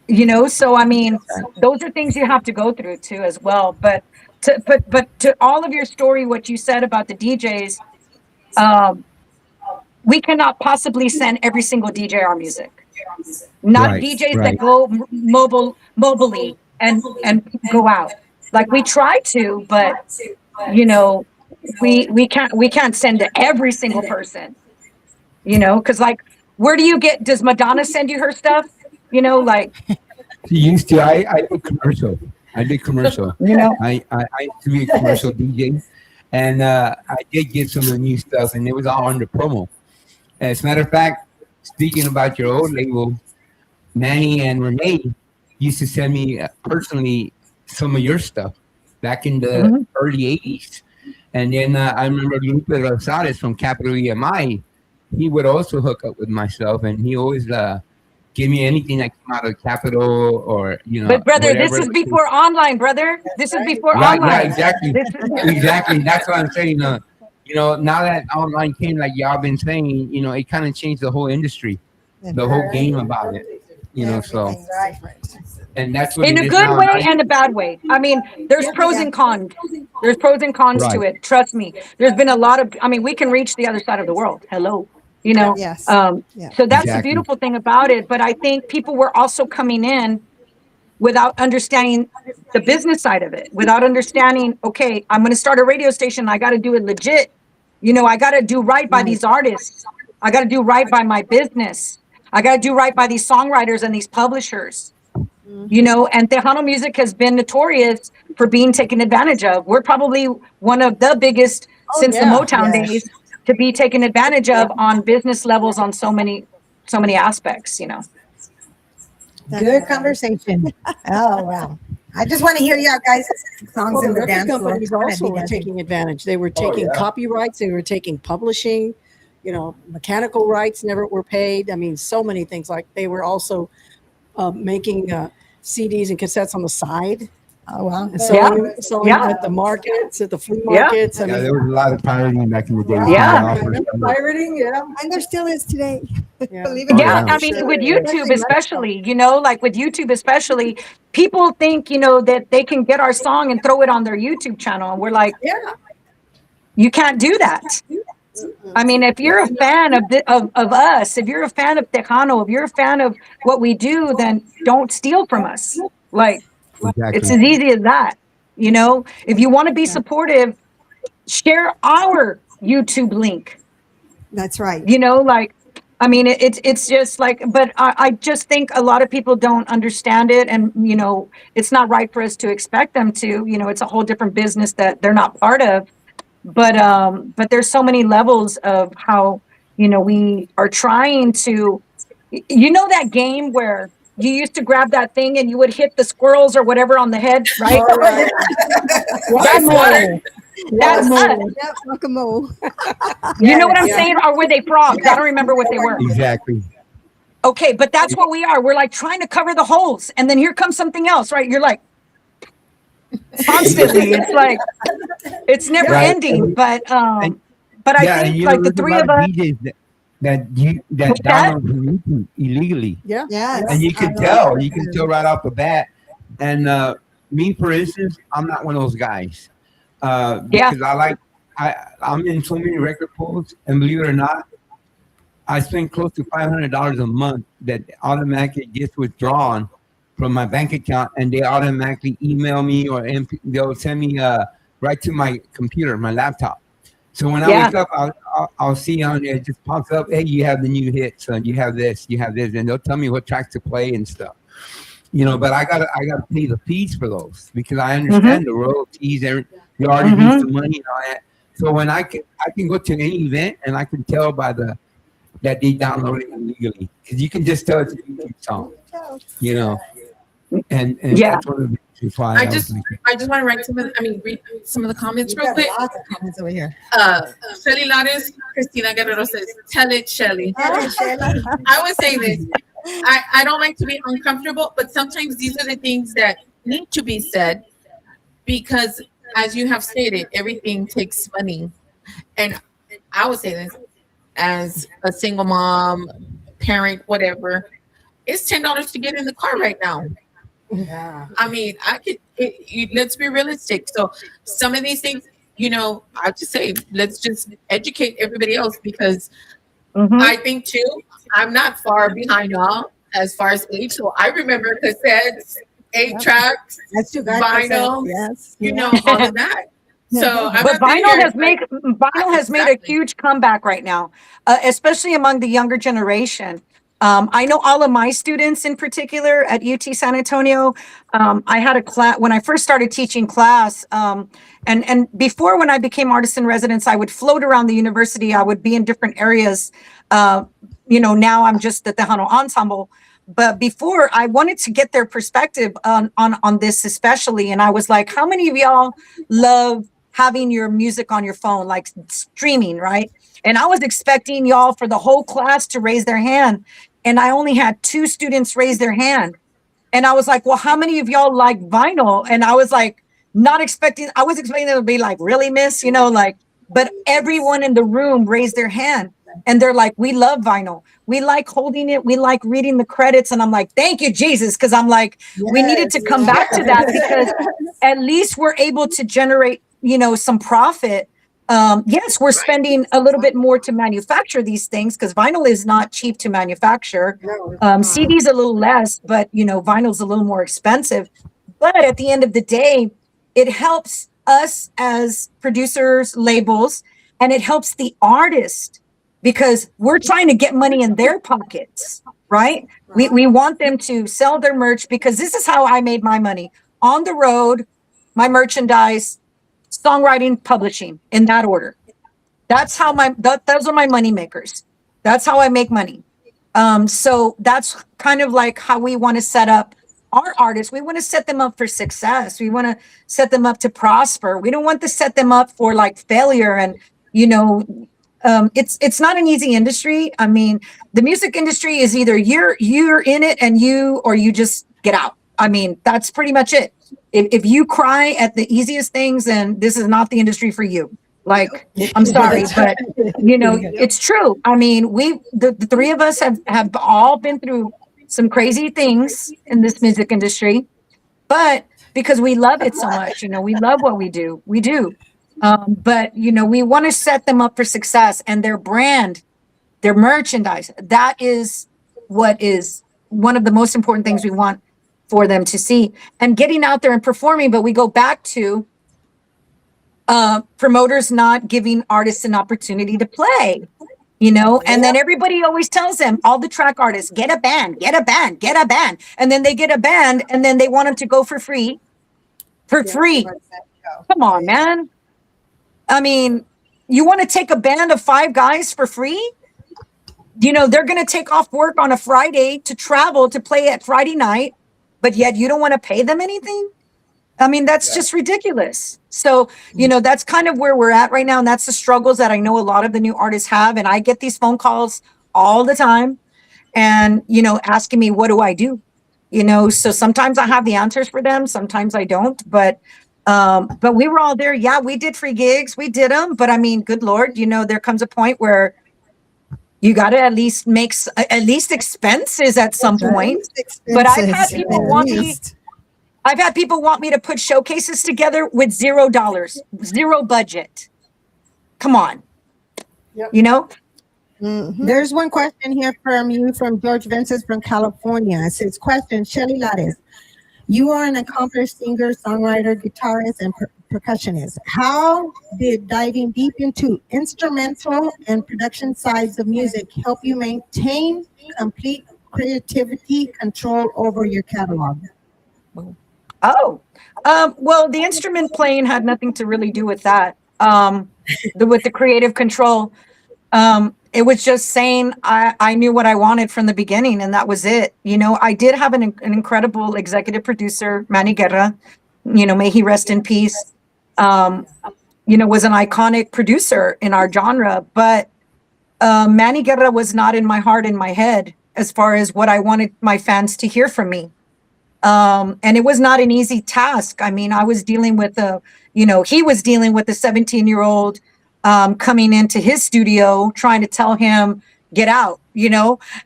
You know, so I mean, those are things you have to go through too as well. But to all of your story, what you said about the DJs, we cannot possibly send every single DJ our music. Not Right, DJs right. that go mobily and go out. Like we try to, but you know, we can't send to every single person. You know, because like, where do you get? Does Madonna send you her stuff? You know, like, She used to. I did commercial. I did commercial. you know, I used to be a commercial DJ, and I did get some of the new stuff, and it was all under promo. As a matter of fact, speaking about your old label, Manny and Renee used to send me personally some of your stuff back in the early 80s. And then I remember Lupe Rosales from Capital EMI. He would also hook up with myself, and he always give me anything that came out of Capital or, you know. but brother, this whatever. is before online, brother. This is before Right, online. yeah, exactly. This is, Exactly. That's what I'm saying. You know, now that online came, like y'all been saying, you know, it kind of changed the whole industry, the whole game about it. You know, so and that's what in it a is good now. way and a bad way. I mean, there's pros and cons. There's pros and cons to Right. it. Trust me. There's been a lot of, I mean, we can reach the other side of the world. Hello. You know, Yes. Yeah. so that's the Exactly. beautiful thing about it. But I think people were also coming in without understanding the business side of it, without understanding, okay, I'm going to start a radio station. I got to do it legit. You know, I got to do right by these artists. I got to do right by my business. I got to do right by these songwriters and these publishers. You know, and Tejano music has been notorious for being taken advantage of. We're probably one of the biggest since the Motown days to be taken advantage of on business levels on so many aspects, you know. Good conversation. Oh wow! I just want to hear y'all guys' songs Well, in the the record dance floor. companies also were taking advantage. They were taking copyrights. They were taking publishing. You know, mechanical rights never were paid. I mean, so many things. Like they were also making CDs and cassettes on the side. Oh wow! And selling at the markets, at the flea markets. I Yeah, mean, there was a lot of pirating back in the day. Yeah. remember pirating. Yeah. And there still is today. Yeah. Believe it or Yeah, not. I mean, with YouTube especially, you know, like with YouTube especially, people think, you know, that they can get our song and throw it on their YouTube channel. And we're like, Yeah. you can't do that. I mean, if you're a fan of us, if you're a fan of Tejano, if you're a fan of what we do, then don't steal from us. Like, Exactly. it's as easy as that. You know, if you want to be supportive, share our YouTube link. That's right. You know, like, I mean, it's just like, but I just think a lot of people don't understand it. And, you know, it's not right for us to expect them to, you know, it's a whole different business that they're not part of. But there's so many levels of how, you know, we are trying to, you know, that game where you used to grab that thing and you would hit the squirrels or whatever on the head, right? That's us. That's us. Yep, guacamole. You know what I'm saying? Or were they frogs? I don't remember what they were. Exactly. Okay, but that's what we are. We're like trying to cover the holes, and then here comes something else, right? You're like constantly. It's like it's never Right. ending. But I Yeah, and think you like know, the there's a three lot of us. DJs that What's that? download from YouTube illegally. Yeah. Yes. And you can tell right off the bat. And me, for instance, I'm not one of those guys. Because I'm in so many record pools, and believe it or not, I spend close to $500 a month that automatically gets withdrawn from my bank account, and they automatically email me or they'll send me right to my computer, my laptop. So when I Yeah. wake up, I'll see on there, it just pops up, hey, you have the new hit, son. You have this, and they'll tell me what tracks to play and stuff. But I gotta pay the fees for those because I understand the royalties and you already need some money and all that. So when I can go to any event and I can tell by that they downloaded it illegally because you can just tell it's a YouTube song, and Yeah. that's one of the reasons why I just want to read some of the comments You real got quick. lots of comments over here. Shelly Lares, Christina Guerrero says, "Tell it, Shelly." Hey, Sheila. I would say this. I don't like to be uncomfortable, but sometimes these are the things that need to be said because, as you have stated, everything takes money. And I would say this as a single mom, parent, whatever, it's $10 to get in the car right now. Yeah. I mean, let's be realistic. So some of these things, I just say, let's just educate everybody else because I think too, I'm not far behind y'all as far as age. So I remember cassettes, 8 tracks, That's too bad. vinyl, Yes. all of that. So I'm But not vinyl has made a Exactly. huge comeback right now, especially among the younger generation. I know all of my students in particular at UT San Antonio. I had a class when I first started teaching class, and before when I became artist in residence, I would float around the university. I would be in different areas. Now I'm just at the Tejano Ensemble. But before, I wanted to get their perspective on this especially, and I was like, how many of y'all love having your music on your phone, like streaming, right? And I was expecting y'all for the whole class to raise their hand. And I only had 2 students raise their hand. And I was like, well, how many of y'all like vinyl? And I was like, I was expecting them to be like, really, miss? But everyone in the room raised their hand. And they're like, we love vinyl. We like holding it. We like reading the credits. And I'm like, thank you, Jesus. Because I'm like, we needed to come back to that because at least we're able to generate, some profit. Yes, we're spending a little bit more to manufacture these things because vinyl is not cheap to manufacture. CD's a little less, but vinyl's a little more expensive. But at the end of the day, it helps us as producers, labels, and it helps the artist because we're trying to get money in their pockets, right? We want them to sell their merch because this is how I made my money on the road, my merchandise, songwriting, publishing in that order. That's how those are my money makers. That's how I make money. So that's kind of like how we want to set up our artists. We want to set them up for success. We want to set them up to prosper. We don't want to set them up for like failure. And, it's not an easy industry. I mean, the music industry is either you're in it or you just get out. I mean, that's pretty much it. If you cry at the easiest things, then this is not the industry for you. Like, I'm sorry, but it's true. I mean, the 3 of us have all been through some crazy things in this music industry, but because we love it so much, we love what we do. We do. But we want to set them up for success and their brand, their merchandise. That is what is one of the most important things we want for them to see and getting out there and performing. But we go back to promoters not giving artists an opportunity to play, and then everybody always tells them, all the track artists, get a band. And then they get a band and then they want them to go for free. Come on, man. I mean, you want to take a band of 5 guys for free? They're going to take off work on a Friday to travel to play at Friday night, but yet you don't want to pay them anything? I mean, that's just ridiculous. So, that's kind of where we're at right now. And that's the struggles that I know a lot of the new artists have. And I get these phone calls all the time and, asking me, what do I do? So sometimes I have the answers for them. Sometimes I don't, but we were all there. Yeah, we did free gigs. We did them. But I mean, good Lord, there comes a point where you got to at least make at least expenses at some point. But I've had people want me to put showcases together with $0, 0 budget. Come on. Yep. There's one question here from George Vences from California. It says, question, Shelly Lares, you are an accomplished singer, songwriter, guitarist, and percussionist. How did diving deep into instrumental and production sides of music help you maintain complete creativity control over your catalog? Oh, well, the instrument playing had nothing to really do with that. With the creative control, it was just saying I knew what I wanted from the beginning, and that was it. You know, I did have an incredible executive producer, Manny Guerra. You know, may he rest in peace. You know, was an iconic producer in our genre, but Manny Guerra was not in my heart, in my head, as far as what I wanted my fans to hear from me. And it was not an easy task. I mean, I was dealing with he was dealing with a 17-year-old coming into his studio trying to tell him, get out,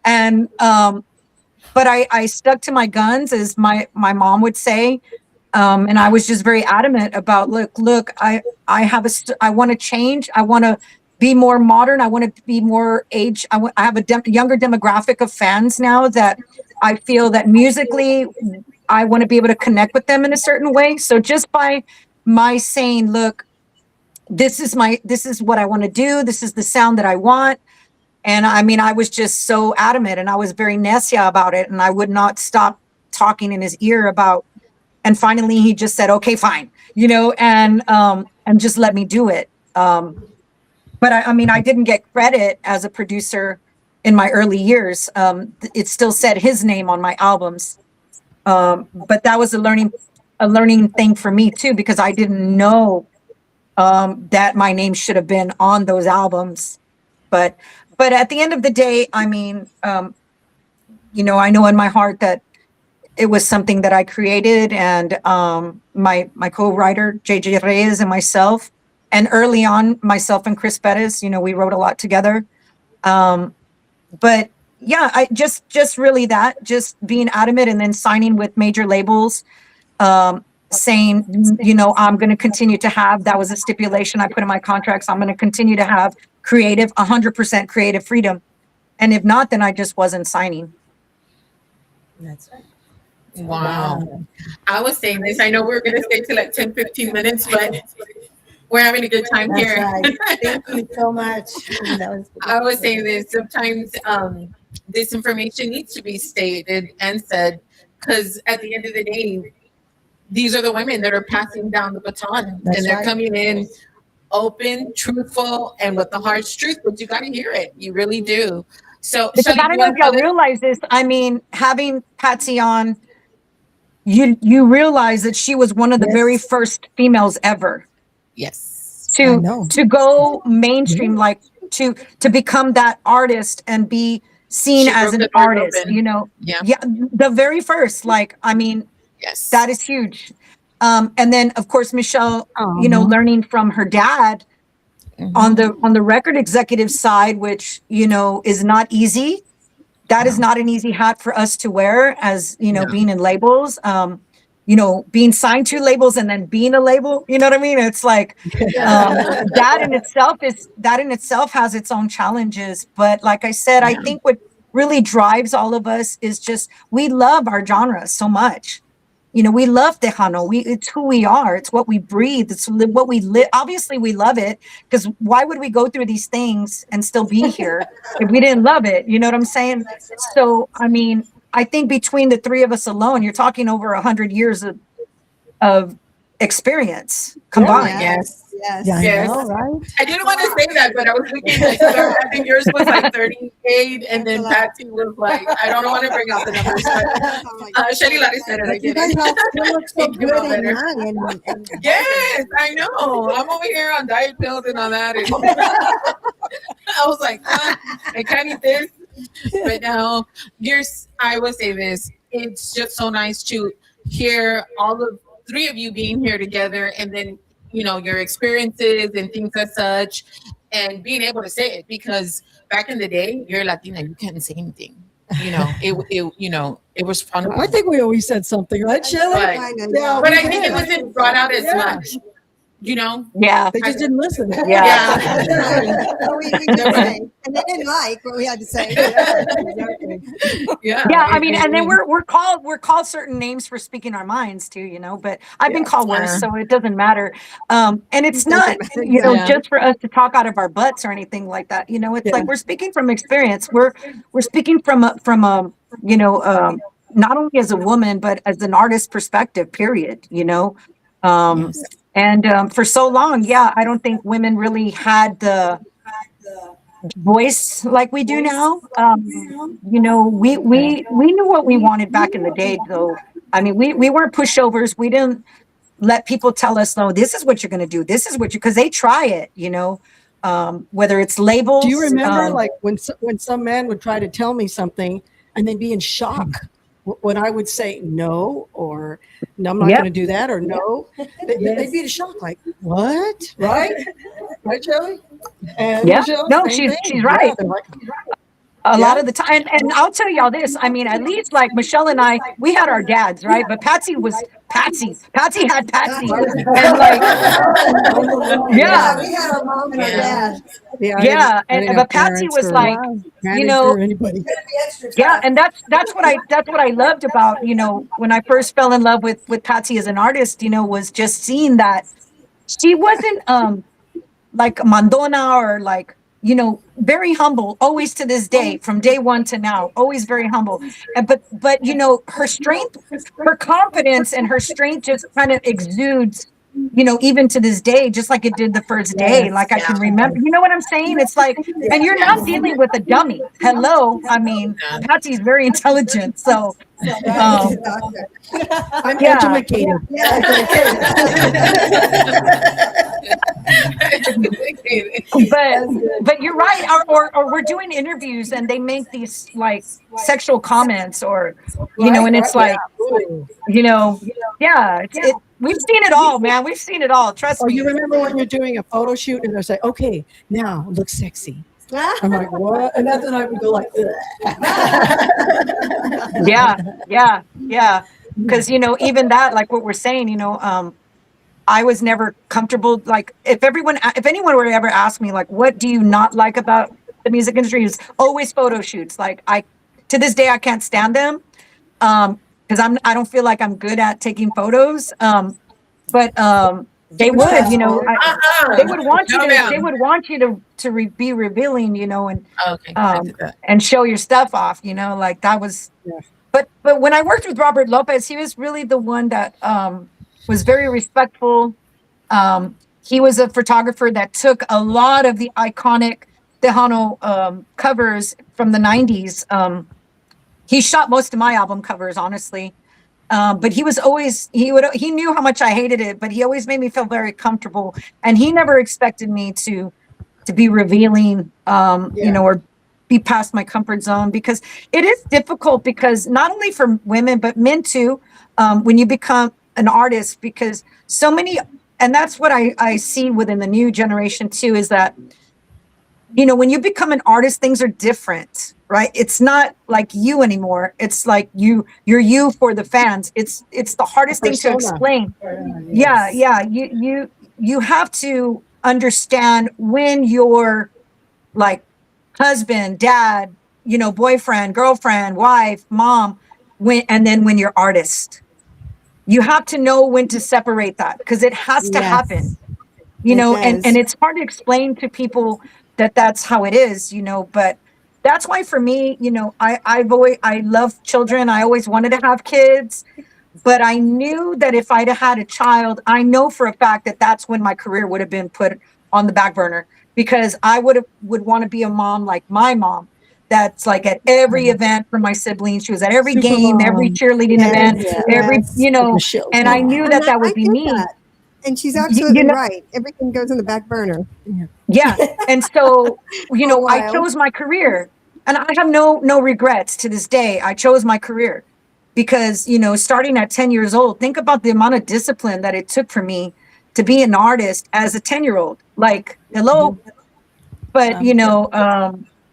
and but I stuck to my guns, as my mom would say. And I was just very adamant about, look, I want to change. I want to be more modern. I want to be more age. I have a younger demographic of fans now that I feel that musically, I want to be able to connect with them in a certain way. So just by my saying, look, this is what I want to do. This is the sound that I want. And I mean, I was just so adamant, and I was very necia about it. And I would not stop talking in his ear about, and finally he just said, okay, fine, and just let me do it. But I mean, I didn't get credit as a producer in my early years. It still said his name on my albums. But that was a learning thing for me too, because I didn't know that my name should have been on those albums. But at the end of the day, I mean, I know in my heart that it was something that I created, and my co-writer JJ Reyes and myself, and early on myself and Chris Perez, we wrote a lot together. But yeah, I just really that, just being adamant, and then signing with major labels, saying, I'm going to continue to have, that was a stipulation I put in my contracts. I'm going to continue to have 100% creative freedom. And if not, then I just wasn't signing. That's right. Wow. I was saying this. I know we're going to stay till like 10, 15 minutes, but we're having a good time That's here. right. Thank you so much. I was saying this. Sometimes this information needs to be stated and said, because at the end of the day, these are the women that are passing down the baton. That's and they're right. coming in open, truthful, and with the harsh truth, but you got to hear it. You really do. So, Because Shelly, I don't know if y'all realize this. I mean, having Patsy on, you realize that she was one of the very first females ever yes, to go mainstream, like to become that artist and be seen She as broke an the doors artist, open. Yeah. Yeah, the very first, like, I mean, Yes, that is huge. And then of course, Michelle, learning from her dad on the record executive side, which, is not easy. That is not an easy hat for us to wear, as, being in labels, being signed to labels and then being a label, you know what I mean? It's like, that in itself has its own challenges. But like I said, I think what really drives all of us is just, we love our genre so much. We love Tejano. It's who we are. It's what we breathe. It's what we live. Obviously, we love it, because why would we go through these things and still be here if we didn't love it? You know what I'm saying? So, I mean, I think between the three of us alone, you're talking over 100 years of experience combined. yes. Yes. Yeah, I Yes. know, right? I didn't want to say that, but I was thinking like, I think yours was like 38, and then Patsy was like, I don't want to bring out the numbers, but Shelly Lari said it. I You get guys it. all still look so Thank you, good Mom, and better. young, and Yes, I know. I'm over here on diet pills and all that. And I was like, I can't eat this. But now, I will say this. It's just so nice to hear all of three of you being here together, and then, your experiences and things as such, and being able to say it, because back in the day, you're Latina, you can't say anything. It was fun. I think we always said something, right, Shelley? But, I know. Yeah, but we I think it did. wasn't brought out as Yeah. much. you know. Yeah. They just didn't listen. Yeah. We did say, and they didn't like what we had to say. Yeah. Yeah, I mean, and then we're called certain names for speaking our minds too, you know. But I've been called worse, so it doesn't matter. And it's not, you know, just for us to talk out of our butts or anything like that. You know, it's like we're speaking from experience. We're speaking from a you know, not only as a woman but as an artist perspective. Period. You know, and for so long, I don't think women really had the voice like we do now. You know, we knew what we wanted back in the day, though. I mean, we weren't pushovers. We didn't let people tell us, no, this is what you're going to do. This is what you, because they try it, you know, whether it's labels. Do you remember like when some man would try to tell me something and they'd be in shock when I would say no, or no, I'm not going to do that, or no, they'd be in shock, like, what? Right? Right, Shelley? And Michelle, no, same she's thing. right. They're like, A lot of the time, and I'll tell y'all this. I mean, at least like Michelle and I, we had our dads, right? But Patsy was Patsy. Patsy had Patsy, and like, We had our mom and our dad. But Patsy was like, you know, anybody. and that's what I loved about, you know, when I first fell in love with Patsy as an artist, you know, was just seeing that she wasn't like Mandona or like, you know, very humble, always to this day, from day one to now, always very humble. And but you know, her strength, her confidence and her strength just kind of exudes, you know, even to this day, just like it did the first day. Like I can remember, you know what I'm saying? It's like, and you're not dealing with a dummy. Hello. I mean, Patsy's very intelligent. So I'm educated. But you're right, or we're doing interviews and they make these like sexual comments, or you know, and it's like, you know, we've seen it all, man. We've seen it all. Trust me. You remember when you're doing a photo shoot and they're saying, okay, now look sexy. I'm like, what? And that's when I would go like, yeah. Because, you know, even that, like what we're saying, you know, I was never comfortable. Like if anyone were to ever ask me, like, what do you not like about the music industry, is always photo shoots. Like to this day, I can't stand them. Because I don't feel like I'm good at taking photos. But they would, you know, they would want you to be revealing, you know, and show your stuff off, you know, like that was. But when I worked with Robert Lopez, he was really the one that was very respectful. He was a photographer that took a lot of the iconic Tejano covers from the 90s. He shot most of my album covers, honestly. But he was always, he knew how much I hated it, but he always made me feel very comfortable. And he never expected me to be revealing, you know, or be past my comfort zone, because it is difficult, because not only for women, but men too, when you become an artist, because so many, and that's what I see within the new generation too, is that, you know, when you become an artist, things are different, right? It's not like you anymore. It's like you're you for the fans. It's the hardest thing to explain. Yeah. You have to understand when you're like husband, dad, you know, boyfriend, girlfriend, wife, mom, and then when you're artist. You have to know when to separate that, because it has to happen. You know, and it's hard to explain to people that that's how it is, you know, but that's why for me, you know, I love children. I always wanted to have kids, but I knew that if I'd have had a child, I know for a fact that that's when my career would have been put on the back burner, because I would want to be a mom like my mom. That's like at every event for my siblings. She was at every game, every cheerleading event, every, you know, and I knew that would be me. And she's absolutely right. Everything goes in the back burner. Yeah. And so, you know, I chose my career, and I have no regrets to this day. I chose my career because, you know, starting at 10 years old, think about the amount of discipline that it took for me to be an artist as a 10-year-old. Like, hello. But, you know,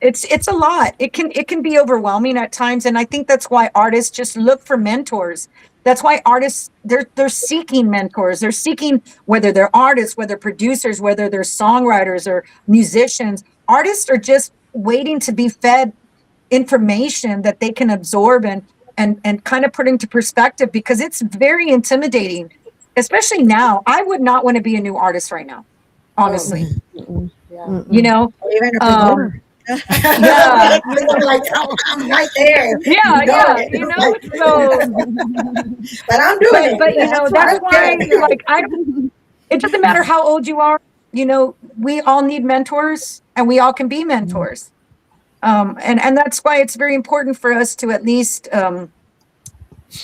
it's a lot. It can be overwhelming at times. And I think that's why artists just look for mentors That's why artists, they're seeking mentors. They're seeking, whether they're artists, whether producers, whether they're songwriters or musicians. Artists are just waiting to be fed information that they can absorb and kind of put into perspective, because it's very intimidating, especially now. I would not want to be a new artist right now, honestly. Yeah. You know, Even a um, promoter. yeah, I'm like, I'm right there. yeah, You know yeah, it. you know. So, But I'm doing it. but you know, that's why, like, it doesn't matter how old you are. You know, we all need mentors, and we all can be mentors. And that's why it's very important for us to at least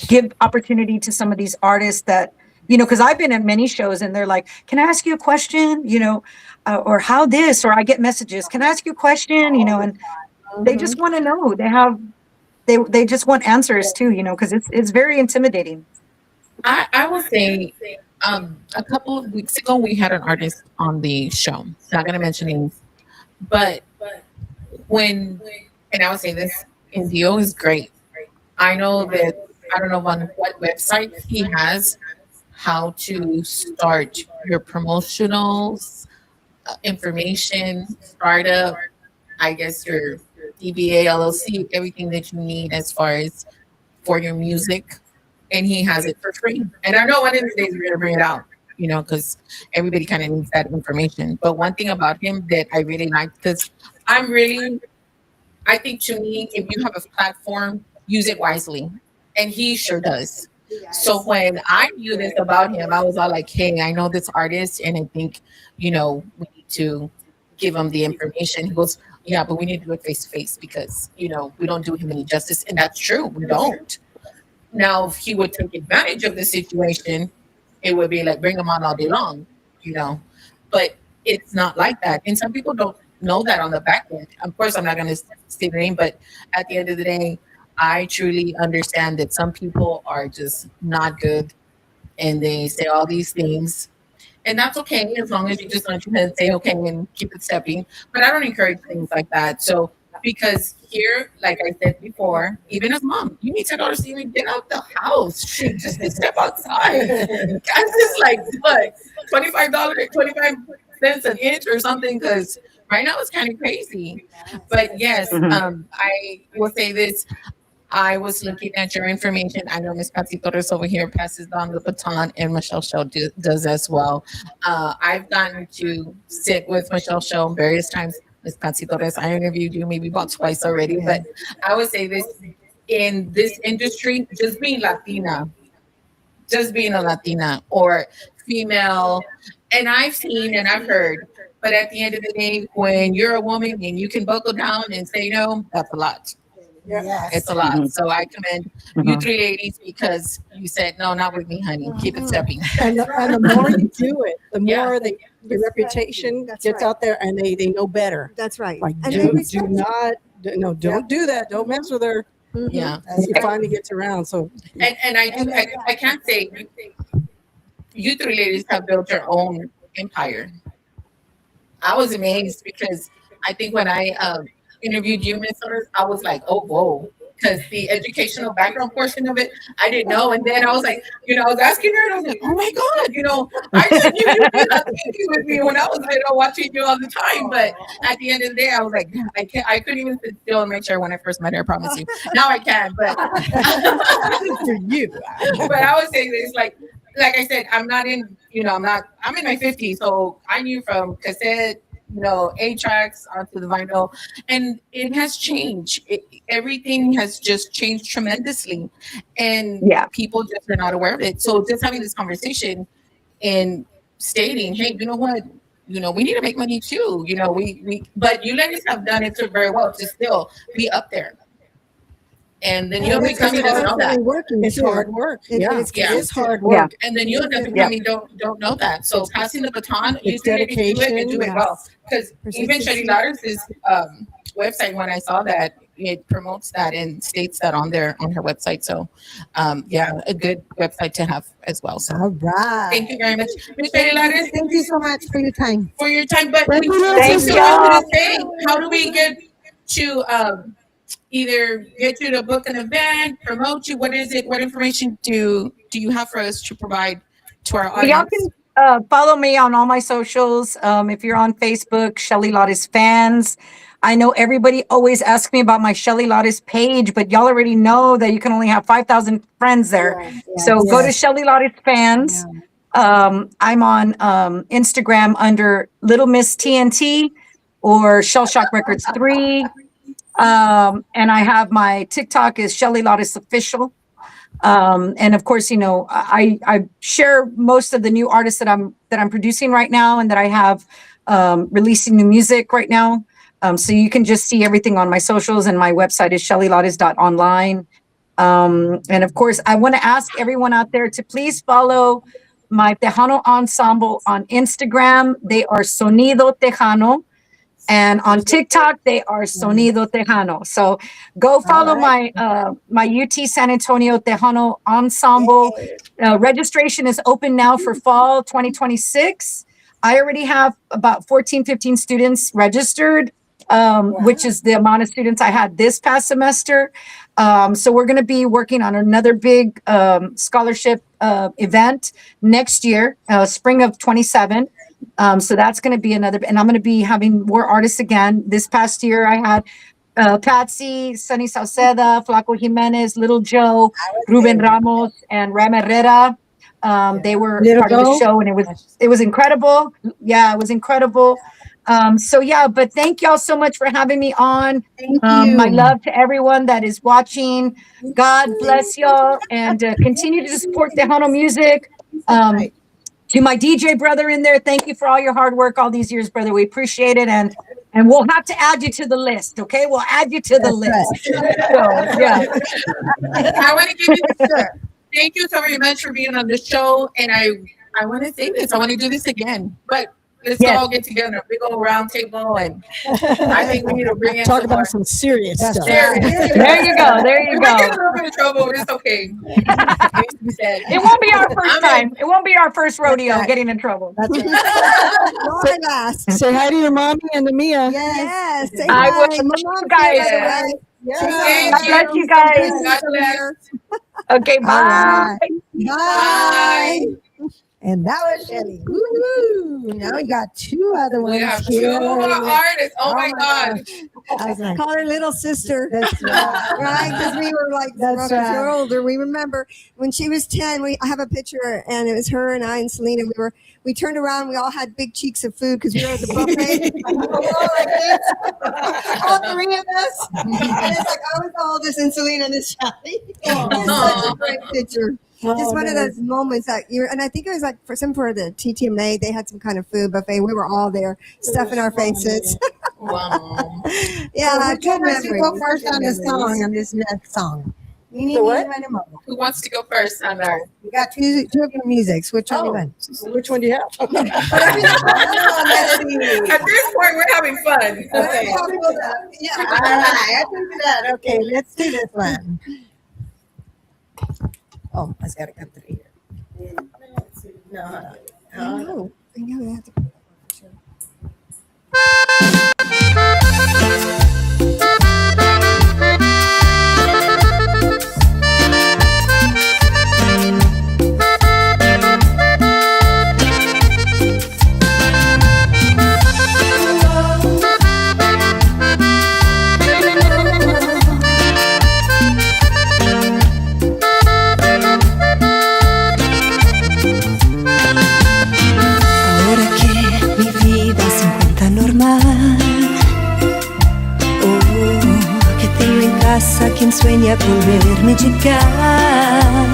give opportunity to some of these artists that, you know, because I've been at many shows and they're like, can I ask you a question? You know, or how this, or I get messages, can I ask you a question? You know, and they just want to know. They just want answers too, you know, because it's very intimidating. I will say, a couple of weeks ago, we had an artist on the show. Not going to mention names, but when, and I would say this, Indio is great. I know that, I don't know on what website he has how to start your promotionals, information, startup, I guess your DBA, LLC, everything that you need as far as for your music. And he has it for free. And I know one of these days we're going to bring it out, you know, because everybody kind of needs that information. But one thing about him that I really like, because I'm really, I think to me, if you have a platform, use it wisely. And he sure does. So when I knew this about him, I was all like, hey, I know this artist, and I think, you know, we need to give him the information. He goes, yeah, but we need to do it face to face because, you know, we don't do him any justice. And that's true. We don't. Now, if he would take advantage of the situation, it would be like, bring him on all day long, you know. But it's not like that. And some people don't know that on the back end. Of course, I'm not going to say the name, but at the end of the day, I truly understand that some people are just not good and they say all these things. And that's okay as long as you just let your head say okay and keep it stepping. But I don't encourage things like that. So because here, like I said before, even as mom, you need $10 to even get out the house. Shoot, just to step outside. That's just like what $25, 25 cents an inch or something. Because right now it's kind of crazy. But yes, I will say this. I was looking at your information. I know Miss Patsy Torres over here passes down the baton, and Michelle Show does as well. I've gotten to sit with Michelle Show various times. Miss Patsy Torres, I interviewed you maybe about twice already, but I would say this, in this industry, just being a Latina or female, and I've seen and I've heard, but at the end of the day, when you're a woman and you can buckle down and say no, that's a lot. Yes. It's a lot. So I commend you three ladies because you said, no, not with me, honey. Keep it stepping. And the more you do it, the Yeah. more your reputation That's gets right. out there, and they know better. That's right. Like, And they do respect you. not, no, don't do that. Don't mess with her. Yeah. And it finally gets around. So And I can't say you three ladies have built your own empire. I was amazed because I think when I interviewed you, Miss Summers, I was like, oh, whoa. Because the educational background portion of it, I didn't know. And then I was like, you know, I was asking her, and I was like, oh my God, you know, I just knew you'd be not thinking with me when I was, you know, watching you all the time. But at the end of the day, I was like, I couldn't even sit still and make sure when I first met her, I promise you. Now I can, but for you. but I would say this, like I said, I'm not in, you know, I'm in my 50s. So I knew from cassette, you know, 8 tracks onto the vinyl, and it has changed. Everything has just changed tremendously, and Yeah. people just are not aware of it. So just having this conversation and stating, hey, you know what? You know, we need to make money too. You know, but you ladies have done it so very well to still be up there. And then you'll be coming doesn't know that. Working It's too. hard work. Yeah, it's it is hard Yeah. work. And then you'll definitely Yeah. don't know that. So passing the baton, you It's can really do it and dedication, do it yes. well. Because even Shetty Ladders' website, when I saw that, it promotes that and states that on her website. So yeah, a good website to have as well. So All right. thank you very much, Miss Shetty Ladders, Thank you so much for your time. for your time. But we Thank you. still Thank have y'all. to say, how do we get to either get you to book an event, promote you? What is it? What information do you have for us to provide to our Well, y'all audience? can follow me on all my socials. If you're on Facebook, Shelly Lotus Fans. I know everybody always asks me about my Shelly Lotus page, but y'all already know that you can only have 5,000 friends there. So go to Shelly Lotus Fans. I'm on Instagram under Little Miss TNT or Shell Shock Records 3. And I have my TikTok is Shelly Lotus Official. And of course, you know, I share most of the new artists that I'm producing right now and that I have releasing new music right now. So you can just see everything on my socials, and my website is shellylotus.online. And of course, I want to ask everyone out there to please follow my Tejano ensemble on Instagram. They are Sonido Tejano. And on TikTok, they are Sonido Tejano. So go follow my UT San Antonio Tejano ensemble. Registration is open now for fall 2026. I already have about 14, 15 students registered, which is the amount of students I had this past semester. So we're going to be working on another big scholarship event next year, spring of 27. So that's going to be another, and I'm going to be having more artists again. This past year, I had Patsy, Sunny Sauceda, Flaco Jimenez, Little Joe, Ruben Ramos, and Ram Herrera. They were part of the show, and it was incredible. Yeah, it was incredible. So yeah, but thank y'all so much for having me on. My love to everyone that is watching. God bless y'all, and continue to support Tejano music. To my DJ brother in there, thank you for all your hard work all these years, brother. We appreciate it, and we'll have to add you to the list. Okay, we'll add you to the list. So, yeah. I want to give you thank you so very much for being on the show, and I want to say this. I want to do this again, but let's all get together, a big old round table, and I think we need to bring in talk about some serious stuff. There you go. There you we go. might get a little bit of trouble, but it's okay. It won't be our first time. It won't be our first rodeo getting in trouble. That's right. Last. Say hi to your mommy and to Mia. Yes. Say I hi. will. My mom's Guys. here, by the way. Thank God bless you guys. God bless. Okay, bye. Bye. And that was Shelly. Woo-hoo. Now we got two other ones We have here. 2 more artists. Oh my God. I was like, call her little sister. That's right. Right? Because we were like, That's we're right. older. We remember when she was 10, I have a picture, and it was her and I and Selena. We turned around, we all had big cheeks of food because we were at the buffet. All 3 of us. And it's like I was the oldest and Selena and this Shelly. It's such a great picture. Just one of those moments that and I think it was like for the TTMA, they had some kind of food buffet. We were all there, stuffing our faces. Wow. Yeah, Who wants to go first on this song, on this next song? Who wants to go first on our? We got two of your musics. Which one you want? Which one do you have? At this point, we're having fun. Okay. Yeah. All right. I think that. Okay, let's do this one. Oh, I just got to come through here. No. Oh, I know they have to. Ahora que mi vida se encuentra normal, oh, que tengo en casa quien sueña con verme llegar.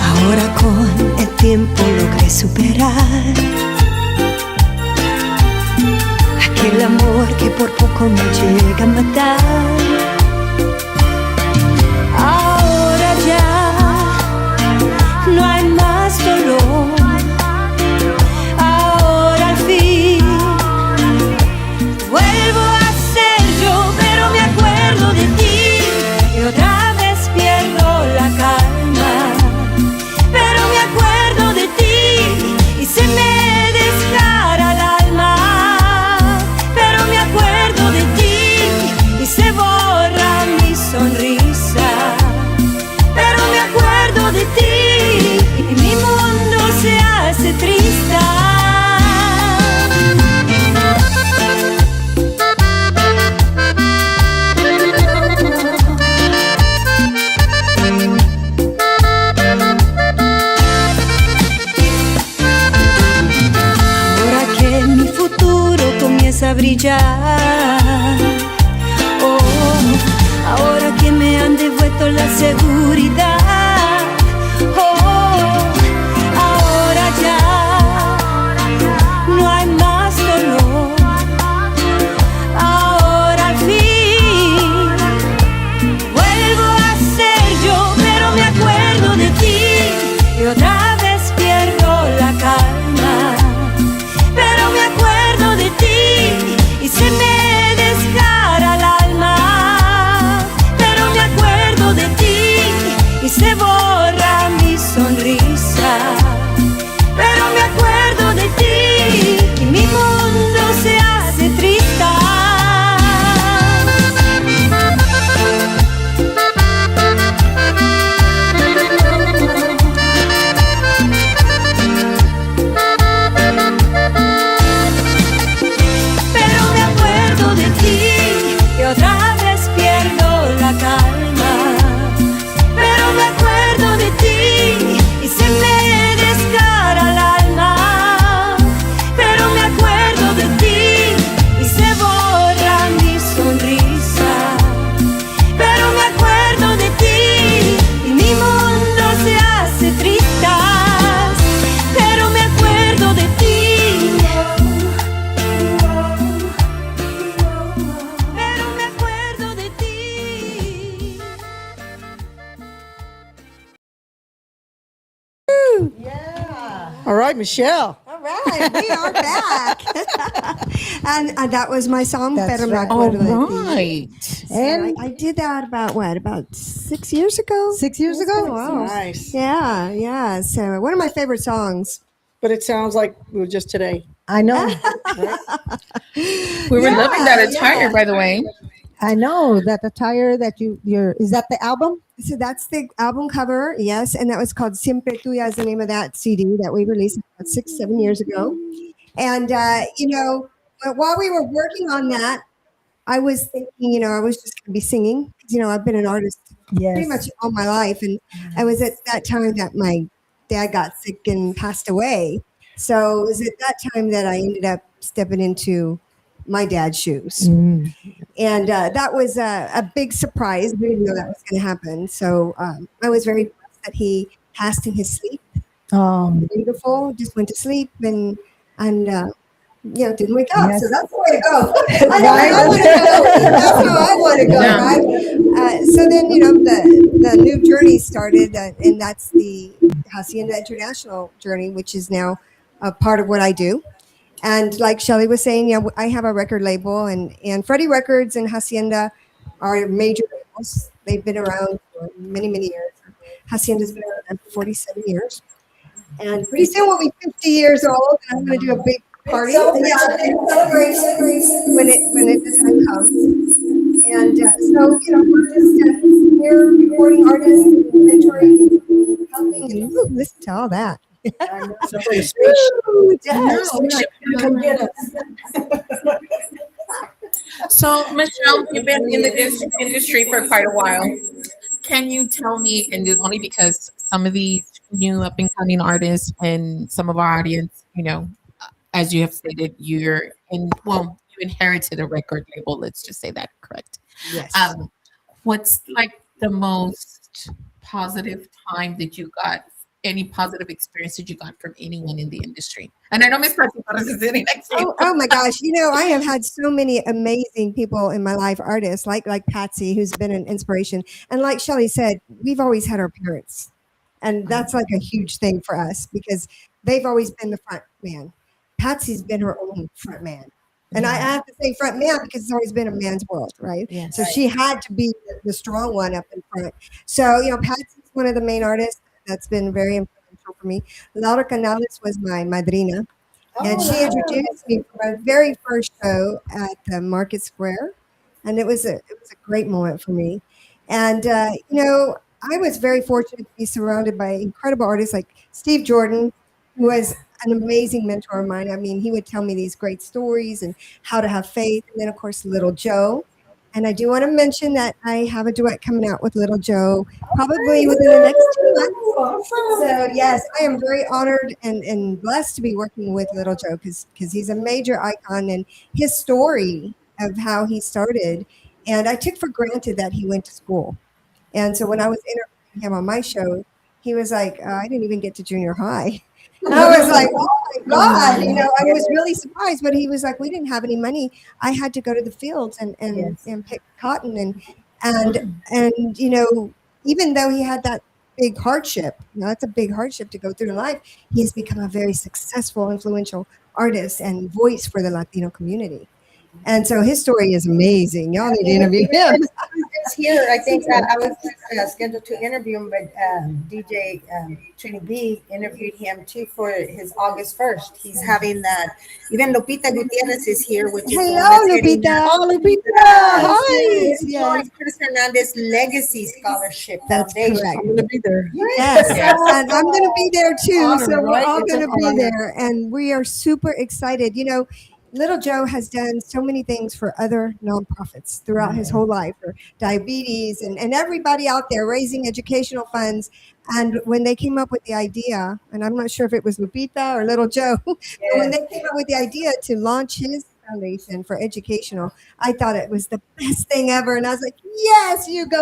Ahora con el tiempo logré superar aquel amor que por poco me llega a matar. Ahora ya no hay más dolor. Ahora al fin vuelvo a ser yo, pero me acuerdo de ti y otra vez pierdo la calma. Pero me acuerdo de ti y se me desclara el alma. Pero me acuerdo de ti Yeah. All right, Michelle. All right, we are back. And that was my song, That's Pero Me right. All Acuerdo de Ti. right. And I did that about 6 years ago. 6 years It's been ago? a while. Nice. Yeah. So one of my favorite songs. But it sounds like it was just today. I know. We were loving that Yeah, attire, yeah. by the way. I know that attire that you're is that the album? So that's the album cover, yes, and that was called Siempre Tuya is the name of that CD that we released about 6-7 years ago. And while we were working on that, I was thinking, I was just going to be singing. 'Cause, I've been an artist pretty much all my life, and I was at that time that my dad got sick and passed away. So it was at that time that I ended up stepping into my dad's shoes. And that was a big surprise. We didn't know that was going to happen. So I was very blessed that he passed in his sleep. Beautiful. Just went to sleep and didn't wake up. Yes. So that's the way to go. I want to go. That's how I want to go, Yeah. right? So then, the new journey started, and that's the Hacienda International journey, which is now a part of what I do. And like Shelly was saying, I have a record label, and Freddie Records and Hacienda are major labels. They've been around for many, many years. Hacienda's been around for 47 years. And pretty soon we'll be 50 years old, and I'm going to do a big party. Yeah, celebration when the time comes. And so, we're just here recording artists and mentoring and helping, and listen to all that. Ooh, yes. Come get us. So, Michelle, you've been in the industry for quite a while. Can you tell me, and it's only because some of these new up and coming artists and some of our audience, as you have stated, you inherited a record label. Let's just say that correct. Yes. What's like the most positive time that you got? Any positive experience that you got from anyone in the industry? And I know Miss Patsy is sitting next to you. Oh my gosh! I have had so many amazing people in my life, artists like Patsy, who's been an inspiration, and like Shelley said, we've always had our parents, and that's like a huge thing for us because they've always been the front man. Patsy's been her own front man, and I have to say front man because it's always been a man's world, right? Yes. So she had to be the strong one up in front. So Patsy's one of the main artists that's been very influential for me. Laura Canales was my madrina. And she introduced me for my very first show at the Market Square, and it was a great moment for me. And I was very fortunate to be surrounded by incredible artists like Steve Jordan, who was an amazing mentor of mine. I mean, he would tell me these great stories and how to have faith. And then, of course, Little Joe. And I do want to mention that I have a duet coming out with Little Joe probably within the next 2 months. So, yes, I am very honored and blessed to be working with Little Joe because he's a major icon and his story of how he started. And I took for granted that he went to school. And so when I was interviewing him on my show, he was like, I didn't even get to junior high. And I was like, oh my God, I was really surprised. But he was like, we didn't have any money. I had to go to the fields and pick cotton. And even though he had that big hardship, that's a big hardship to go through in life, he's become a very successful, influential artist and voice for the Latino community. And so his story is amazing. Y'all need to interview him. It's here. I think that I was scheduled to interview him, but DJ Trini B interviewed him too for his August 1st. He's having that. Even Lupita Gutierrez is here, which is Hello, Lupita. Oh, Lupita. Hi. Yes. Chris Hernandez Legacy Scholarship That's Foundation. correct. I'm going to be there. Yes, and I'm going to be there too. Honor, So we're right? all It's going an to be honor. there, and we are super excited. Little Joe has done so many things for other nonprofits throughout his whole life, for diabetes and everybody out there raising educational funds. And when they came up with the idea, and I'm not sure if it was Lupita or Little Joe, but when they came up with the idea to launch his foundation for educational, I thought it was the best thing ever. And I was like, yes, you go.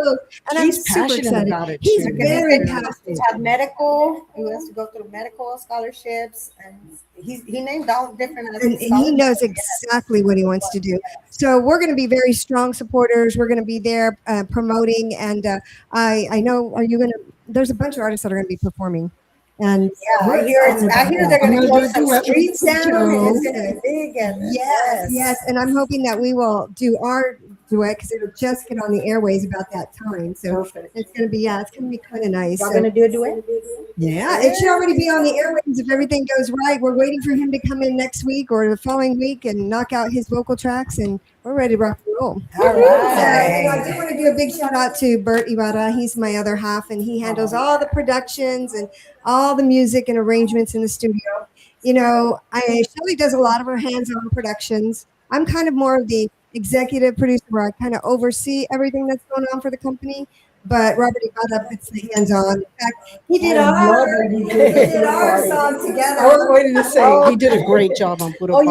And He's I'm super passionate excited. about it, He's too. very To passionate. have medical, he has to go through medical scholarships, and he named all different. And he knows exactly what he wants to do. So we're going to be very strong supporters. We're going to be there promoting. And I know, there's a bunch of artists that are going to be performing And I hear they're I'm going to gonna do close a some duet with streets down. Joe. It's going to be big. And yes, and I'm hoping that we will do our duet because it'll just get on the airways about that time. So Perfect. it's gonna be kind of nice. Y'all So, going to do a duet? yeah, it should already be on the airways if everything goes right. We're waiting for him to come in next week or the following week and knock out his vocal tracks, and we're ready to rock and roll. All right. I do want to do a big shout out to Bert Ibarra. He's my other half, and he handles all the productions and all the music and arrangements in the studio. You know, Shelly does a lot of her hands-on productions. I'm kind of more of the executive producer where I kind of oversee everything that's going on for the company. But Robert Ibarra puts the hands-on. In fact, he did our song together. I was waiting to say he did a great job on Puro Party.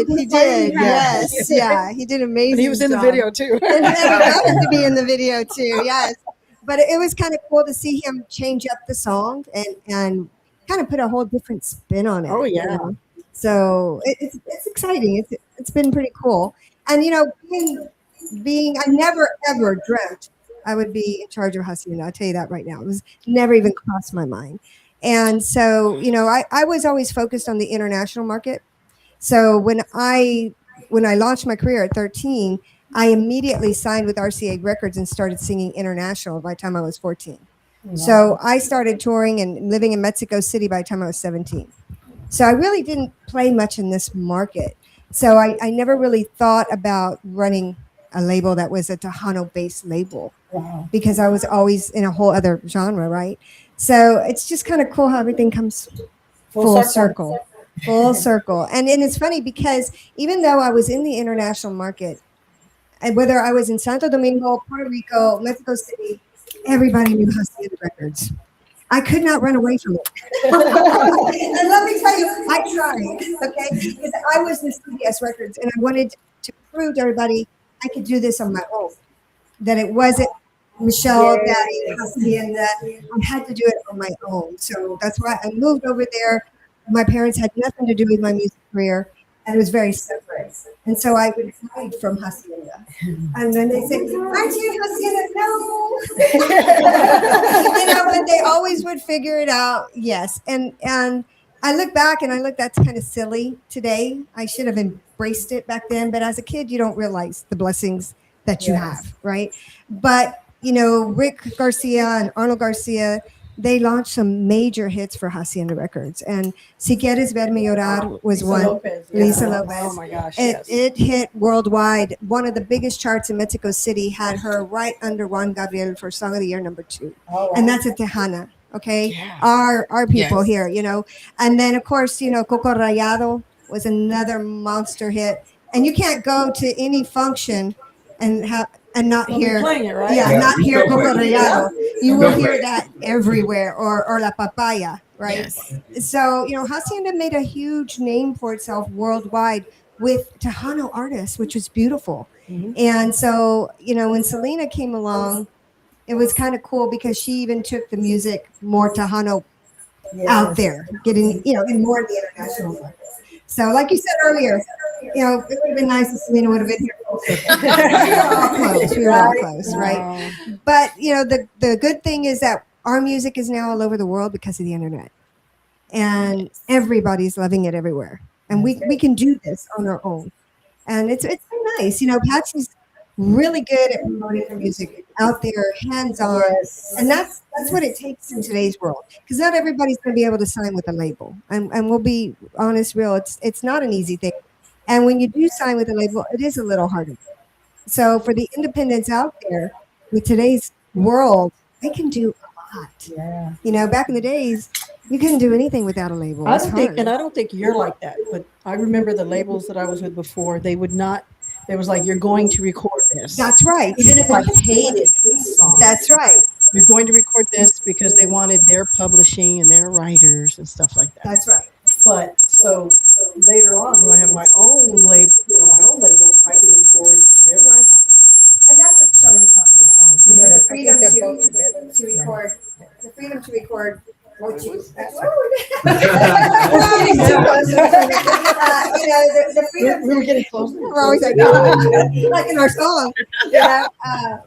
He did. Yes, yeah, he did amazing. And he was in the job. video too. And we got him to be in the video too. Yes, but it was kind of cool to see him change up the song and kind of put a whole different spin on it. Oh, yeah. you know? So it's exciting. It's been pretty cool. And you know, being I never ever dreamt I would be in charge of Hacienda. I'll tell you that right now. It was never even crossed my mind. And so, you know, I was always focused on the international market. So when I launched my career at 13, I immediately signed with RCA Records and started singing international by the time I was 14. Wow. So I started touring and living in Mexico City by the time I was 17. So I really didn't play much in this market. So I never really thought about running a label that was a Tejano-based label. Wow. Because I was always in a whole other genre, right? So it's just kind of cool how everything comes full circle. Full circle. And it's funny because even though I was in the international market, and whether I was in Santo Domingo, Puerto Rico, Mexico City, everybody knew Hacienda Records. I could not run away from it. And let me tell you, I tried, okay? Because I was in CBS Records and I wanted to prove to everybody I could do this on my own. That it wasn't Michelle, Daddy, Hacienda. I had to do it on my own. So that's why I moved over there. My parents had nothing to do with my music career, and it was very separate. And so I would hide from Hacienda. And then they say, aren't you Hacienda? No. You know, but they always would figure it out. Yes. And I look back and that's kind of silly today. I should have embraced it back then. But as a kid, you don't realize the blessings that you have, right? But, you know, Rick Garcia and Arnold Garcia, they launched some major hits for Hacienda Records. And Si Quieres Verme Llorar was one. Lisa Lopez. Oh my gosh, It hit worldwide. One of the biggest charts in Mexico City had her right under Juan Gabriel for Song of the Year #2. Oh, wow. And that's a Tejana, okay? Yeah. Our people here, you know. And then, of course, you know, Coco Rayado was another monster hit. And you can't go to any function and not hear playing it, right? Yeah, not hear Coco Rayado. You will hear that everywhere, or La Papaya, right? Yes. So, you know, Hacienda made a huge name for itself worldwide with Tejano artists, which was beautiful. Mm-hmm. And so, you know, when Selena came along, it was kind of cool because she even took the music more Tejano out there, getting, you know, in more of the international market. So, like you said earlier, you know, it would have been nice if Selena would have been here. We were all close, right? But, you know, the good thing is that our music is now all over the world because of the internet. And everybody's loving it everywhere. And we can do this on our own. And it's been nice. You know, Patsy's really good at promoting her music out there, hands-on. And that's what it takes in today's world. Because not everybody's going to be able to sign with a label. And we'll be honest, real, it's not an easy thing. And when you do sign with a label, it is a little harder. So for the independents out there, with today's world, they can do a lot. Yeah. You know, back in the days, you couldn't do anything without a label. I don't think you're like that. But I remember the labels that I was with before, they would not. It was like, you're going to record this. That's right. Even if I hated this song. That's right. You're going to record this because they wanted their publishing and their writers and stuff like that. That's right. But so later on, when I have my own label, I can record whatever I want. And that's what Shelley was talking about. You know, the freedom to record, the freedom to record what you. The freedom. We were getting close. We're always like in our song. Yeah.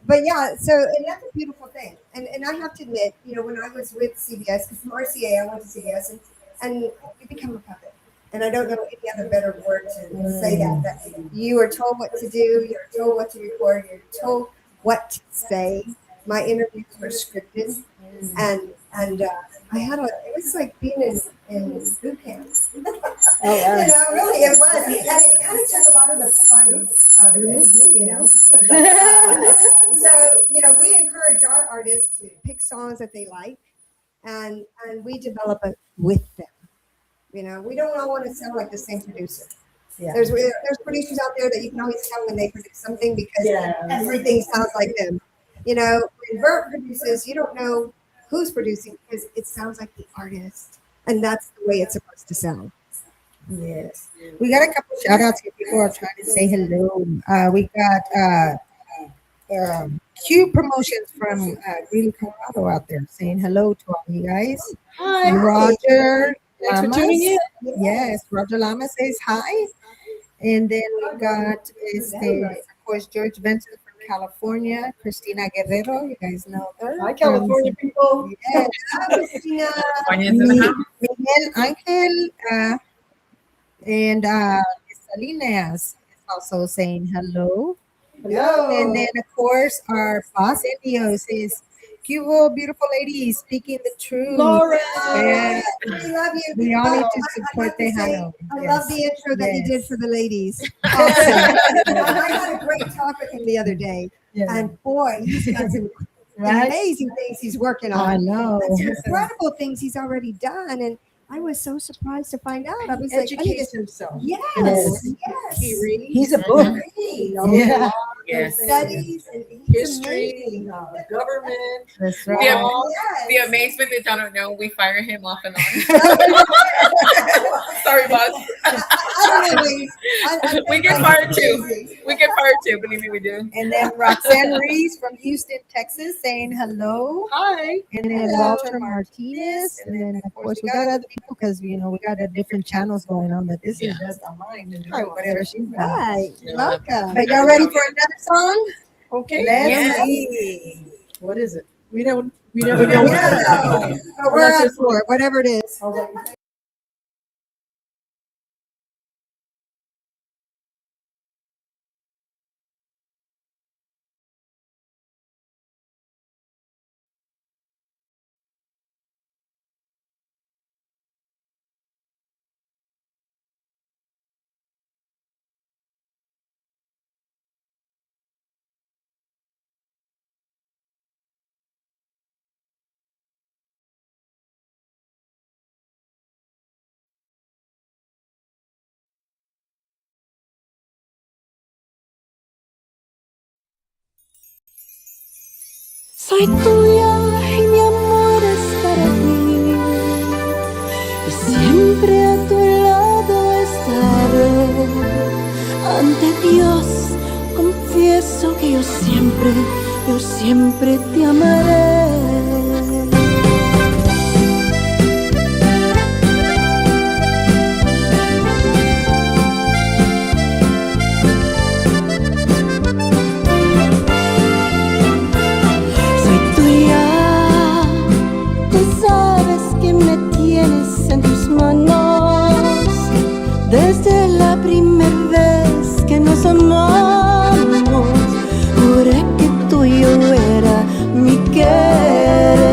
But yeah, so and that's a beautiful thing. and I have to admit, when I was with CBS, because from RCA I went to CBS, and you become a puppet. And I don't know any other better word to say that you are told what to do, you're told what to record, you're told what to say. My interviews were scripted, and I had it was like being in boot camp. Really it was. And it kind of took a lot of the fun out of it. So, we encourage our artists to pick songs that they like, and we develop it with them. We don't all want to sound like the same producer. Yeah. There's producers out there that you can always tell when they produce something because everything sounds like them. When Bert produces, you don't know who's producing because it sounds like the artist, and that's the way it's supposed to sound. Yes. We got a couple shout outs here. People are trying to say hello. We got Q Promotions from Greeley, Colorado out there saying hello to all you guys. Hi. Roger Thanks for tuning in. Yes, Roger Lama says hi. And then we got, of course, George Benson from California, Christina Guerrero. You guys know her. Hi, California people. Yes. California's in the house. Miguel Angel and Salinas is also saying hello. Hello. And then, of course, our boss Indio says, "Cubo, beautiful ladies, speaking the truth." Laura. Yes. We love you. We all need to I support have to the say, Hano. I love the intro that you did for the ladies. Awesome. I had a great talk with him the other day, and boy, he's got some amazing things he's working on. I know. And some incredible things he's already done, and I was so surprised to find out. I was like, Educates himself. yes. He reads. He's a book. Yeah. Yes. Studies and he's History, amazing. government. That's The, right. the amazement that y'all don't know, we fire him off and on. Sorry, boss. We get fired too. We get fired too. Believe me, we do. And then Roxanne Reese from Houston, Texas, saying hello. Hi. And then Walter Martinez. And then, of course, we got other people because, we got different channels going on, but this is just online and whatever she's got. Right. Welcome. But y'all ready for another song? Okay. Let's see. What is it? We never know. Yeah. But we're up for it, whatever it is. Soy tuya y mi amor es para ti. Y siempre a tu lado estaré. Ante Dios confieso que yo siempre te amaré. Tú sabes que me tienes en tus manos desde la primera vez que nos amamos. Juré que tuyo era mi querer.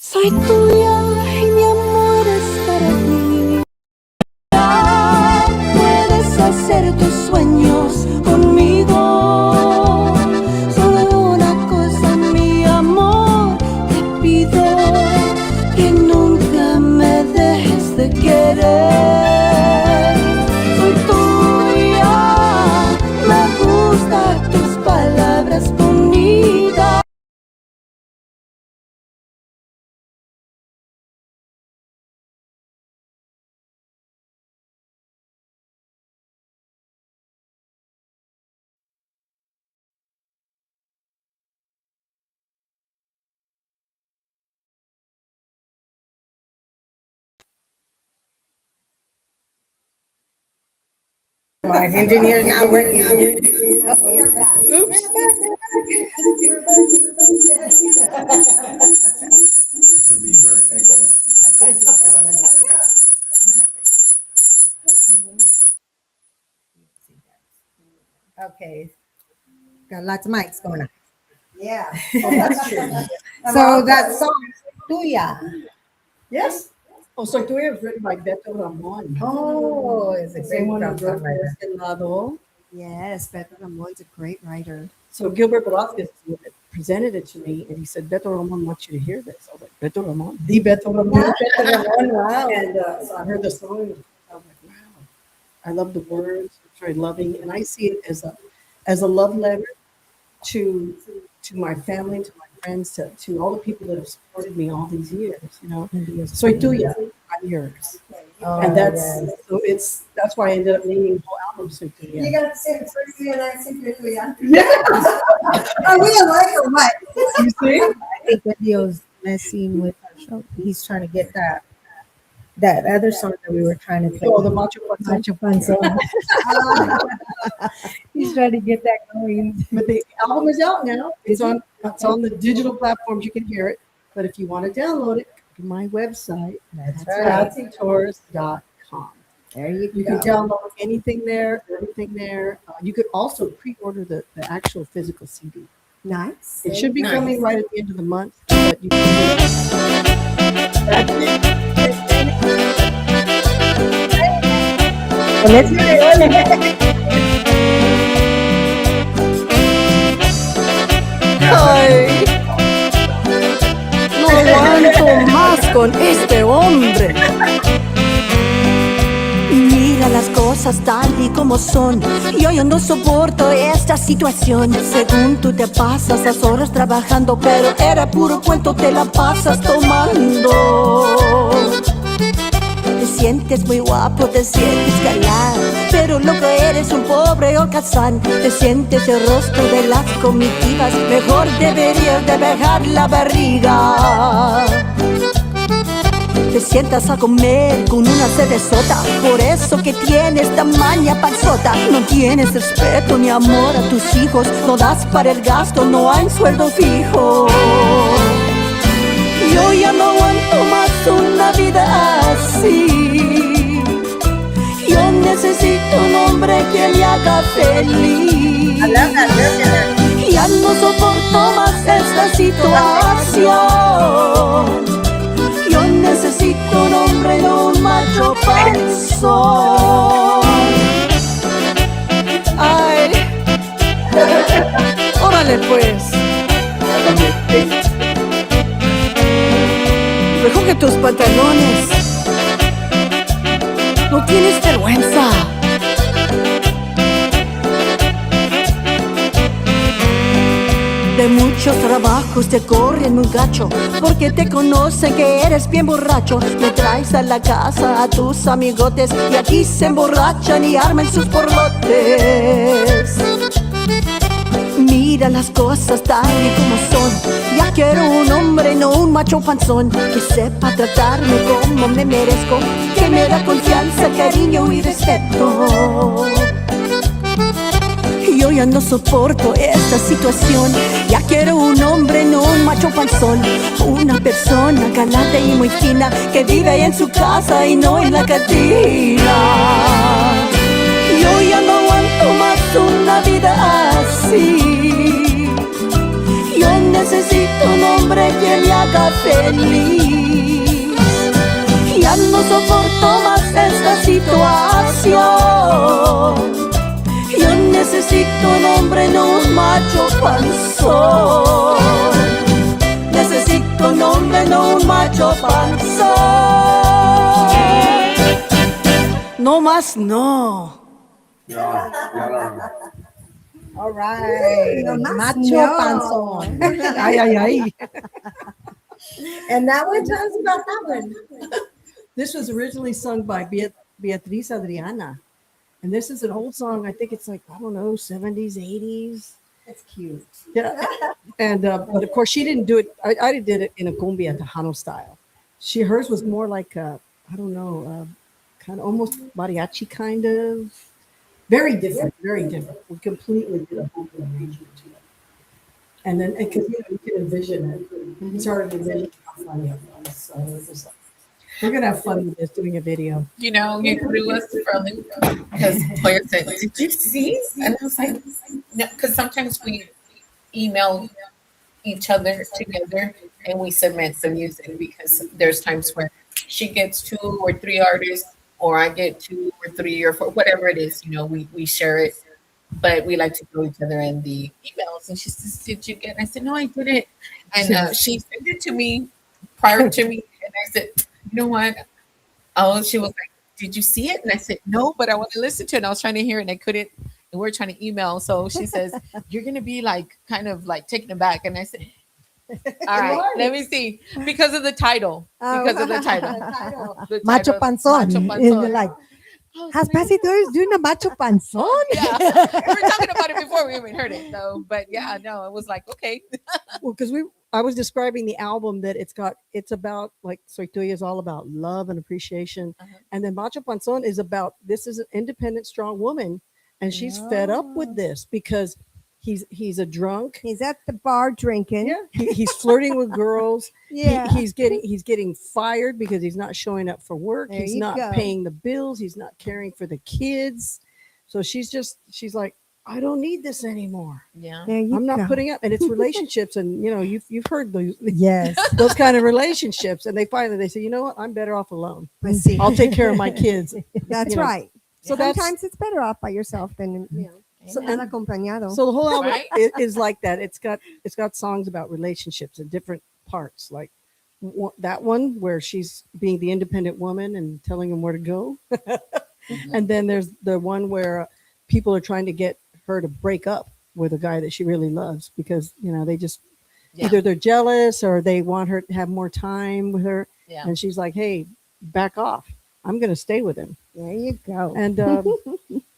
Soy tuya y mi amor es para ti. Puedes hacer tus sueños conmigo. Solo una cosa, mi amor, te pido que nunca me dejes de querer. Soy tuya, me gustan tus palabras bonitas. My engineer's not working. Oops. Okay. Got lots of mics going on. Yeah. So that song, Tuya. Yes. Oh, Soy Tuya was written by Beto Ramon. Oh, it's a great Someone who rock wrote songwriter. Este Lado. Yes, Beto Ramon's a great writer. So Gilbert Velazquez presented it to me, and he said, Beto Ramon wants you to hear this. I was like, Beto Ramon? The Beto Ramon. Beto Ramon, wow. And so I heard the song, and I was like, wow. I love the words. It's very loving, and I see it as a love letter to my family, to my friends, to all the people that have supported me all these years. You know, soy tuya, I'm yours, and that's why I ended up naming the whole album Soy You Tuya. got to sing it first and I sing it for you. Are we alike or what? You see? I think Dio's messing with our show. He's trying to get that other song that we were trying to play. Oh, the Macho Panzón. Macho Panzón. He's trying to get that going. But the album is out now. It's on the digital platforms. You can hear it. But if you want to download it, go to my website. That's PatsyTours.com. There you You can download anything there, everything there. You could also pre-order the actual physical CD. Nice. It should be coming right at the end of the month. But you can That's it. Well, let's hear it. Ay, no aguanto más con este hombre. Mira las cosas tal y como son. Yo no soporto esta situación. Según tú te pasas las horas trabajando, pero era puro cuento, te la pasas tomando. Te sientes muy guapo, te sientes galán, pero lo que eres un pobre holgazán. Te sientes el rostro de las comitivas, mejor deberías de bajar la barriga. Te sientas a comer con una cervezota, por eso que tienes tamaña panzota. No tienes respeto ni amor a tus hijos, no das para el gasto, no hay sueldo fijo. Yo ya no aguanto más una vida así. Yo necesito un hombre que me haga feliz. Ya no soporto más esta situación. Yo necesito un hombre, no un macho panzón. Ay, órale pues. Recoge tus pantalones. No tienes vergüenza. De muchos trabajos te corren muy gacho, porque te conocen que eres bien borracho. Me traes a la casa a tus amigotes y aquí se emborrachan y arman sus porlotes. Mira las cosas tal y como son. Ya quiero un hombre, no un macho panzón, que sepa tratarme como me merezco, que me da confianza, cariño y respeto. Yo ya no soporto esta situación. Ya quiero un hombre, no un macho panzón. Una persona galante y muy fina, que vive ahí en su casa y no en la cantina. Yo ya no aguanto más una vida así. Yo necesito un hombre que me haga feliz. canción. Yo necesito un hombre, no un macho panzón. Necesito un hombre, no un macho panzón. No más, no. All right. No más Macho no. panzón. Ay, ay, ay. And that one, tell us about that one. This was originally sung by Beatriz Adriana. And this is an old song. I think it's like, I don't know, 70s, 80s. That's cute. Yeah. And, but of course, she didn't do it. I did it in a cumbia Tejano style. Hers was more like, I don't know, kind of almost mariachi kind of. Very different, very different. We completely did a whole arrangement to it. And then, because you can envision it. It's hard to envision how funny it was. So it was like, we're going to have fun with this, doing a video. You know, you threw us for a loop because Claire said, "Did you see?" And I was like, "No," because sometimes we email each other together and we submit the music because there's times where she gets 2 or 3 artists, or I get 2 or 3 or 4, whatever it is. You know, we share it, but we like to throw each other in the emails. And she says, "Did you get?" And I said, "No, I didn't." And she sent it to me prior to me, and I said, "You know what?" Oh, she was like, "Did you see it?" And I said, "No, but I want to listen to it." And I was trying to hear it and I couldn't. And we're trying to email. So she says, "You're going to be like, kind of like taken aback." And I said, "All right, let me see." Because of the title. Because of the title. The Macho title, panzón. Macho And Panzón. you're like, Oh, has Passy doing a macho panzón? yeah. We were talking about it before we even heard it. So, but yeah, no, it was like, okay. Well, because I was describing the album that it's about, like Soy Tuya is all about love and appreciation. And then Macho Panzón is about, this is an independent, strong woman. And she's fed up with this because he's a drunk. He's at the bar drinking. Yeah. He's flirting with girls. Yeah. He's getting fired because he's not showing up for work. There He's you not go. paying the bills. He's not caring for the kids. So she's like, I don't need this anymore. Yeah. There you I'm not go. putting up, and it's relationships, and you've heard those Yes. those kind of relationships, and they say, you know what, I'm better off alone. Let's see. I'll take care of my kids. That's you know. right. So Sometimes it's better off by yourself than So- mal acompañado. So the whole album Right? is like that. It's got songs about relationships in different parts, like that one where she's being the independent woman and telling him where to go, and then there's the one where people are trying to get her to break up with a guy that she really loves because they just either they're jealous or they want her to have more time with her, and she's like, hey, back off, I'm going to stay with him. There you go. And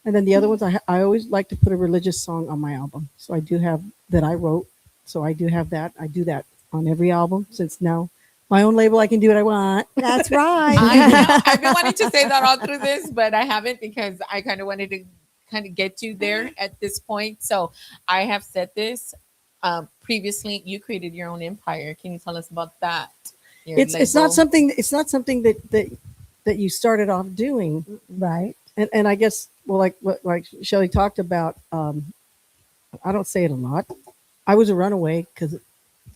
and then the other ones, I always like to put a religious song on my album, so I do have that I wrote, so I do have that. I do that on every album since now my own label, I can do what I want. That's right. I know. I've been wanting to say that all through this, but I haven't because I kind of wanted to kind of get you there at this point. So I have said this previously. You created your own empire. Can you tell us about that? It's not something that you started off doing, Right. and I guess like Shelly talked about. I don't say it a lot. I was a runaway because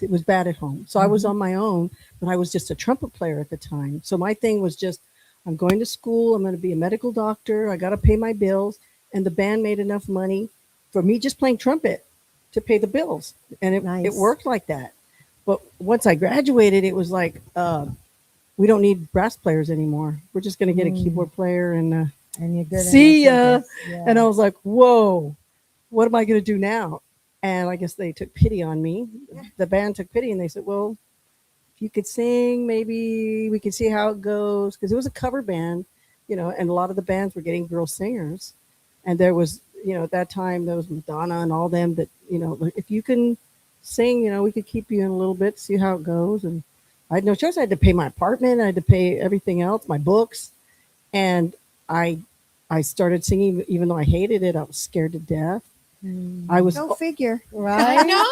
it was bad at home, so I was on my own. But I was just a trumpet player at the time, so my thing was just, I'm going to school. I'm going to be a medical doctor. I got to pay my bills. And the band made enough money for me just playing trumpet to pay the bills. And it worked like that. But once I graduated, it was like, we don't need brass players anymore. We're just going to get a keyboard player and you're good. see ya. Yeah. And I was like, whoa, what am I going to do now? And I guess they took pity on me. The band took pity and they said, well, if you could sing, maybe we could see how it goes. Because it was a cover band, and a lot of the bands were getting girl singers. And there was, at that time, there was Madonna and all them that, if you can sing, we could keep you in a little bit, see how it goes. And I had no choice. I had to pay my apartment. I had to pay everything else, my books. And I started singing, even though I hated it. I was scared to death. I was. Go figure. I know.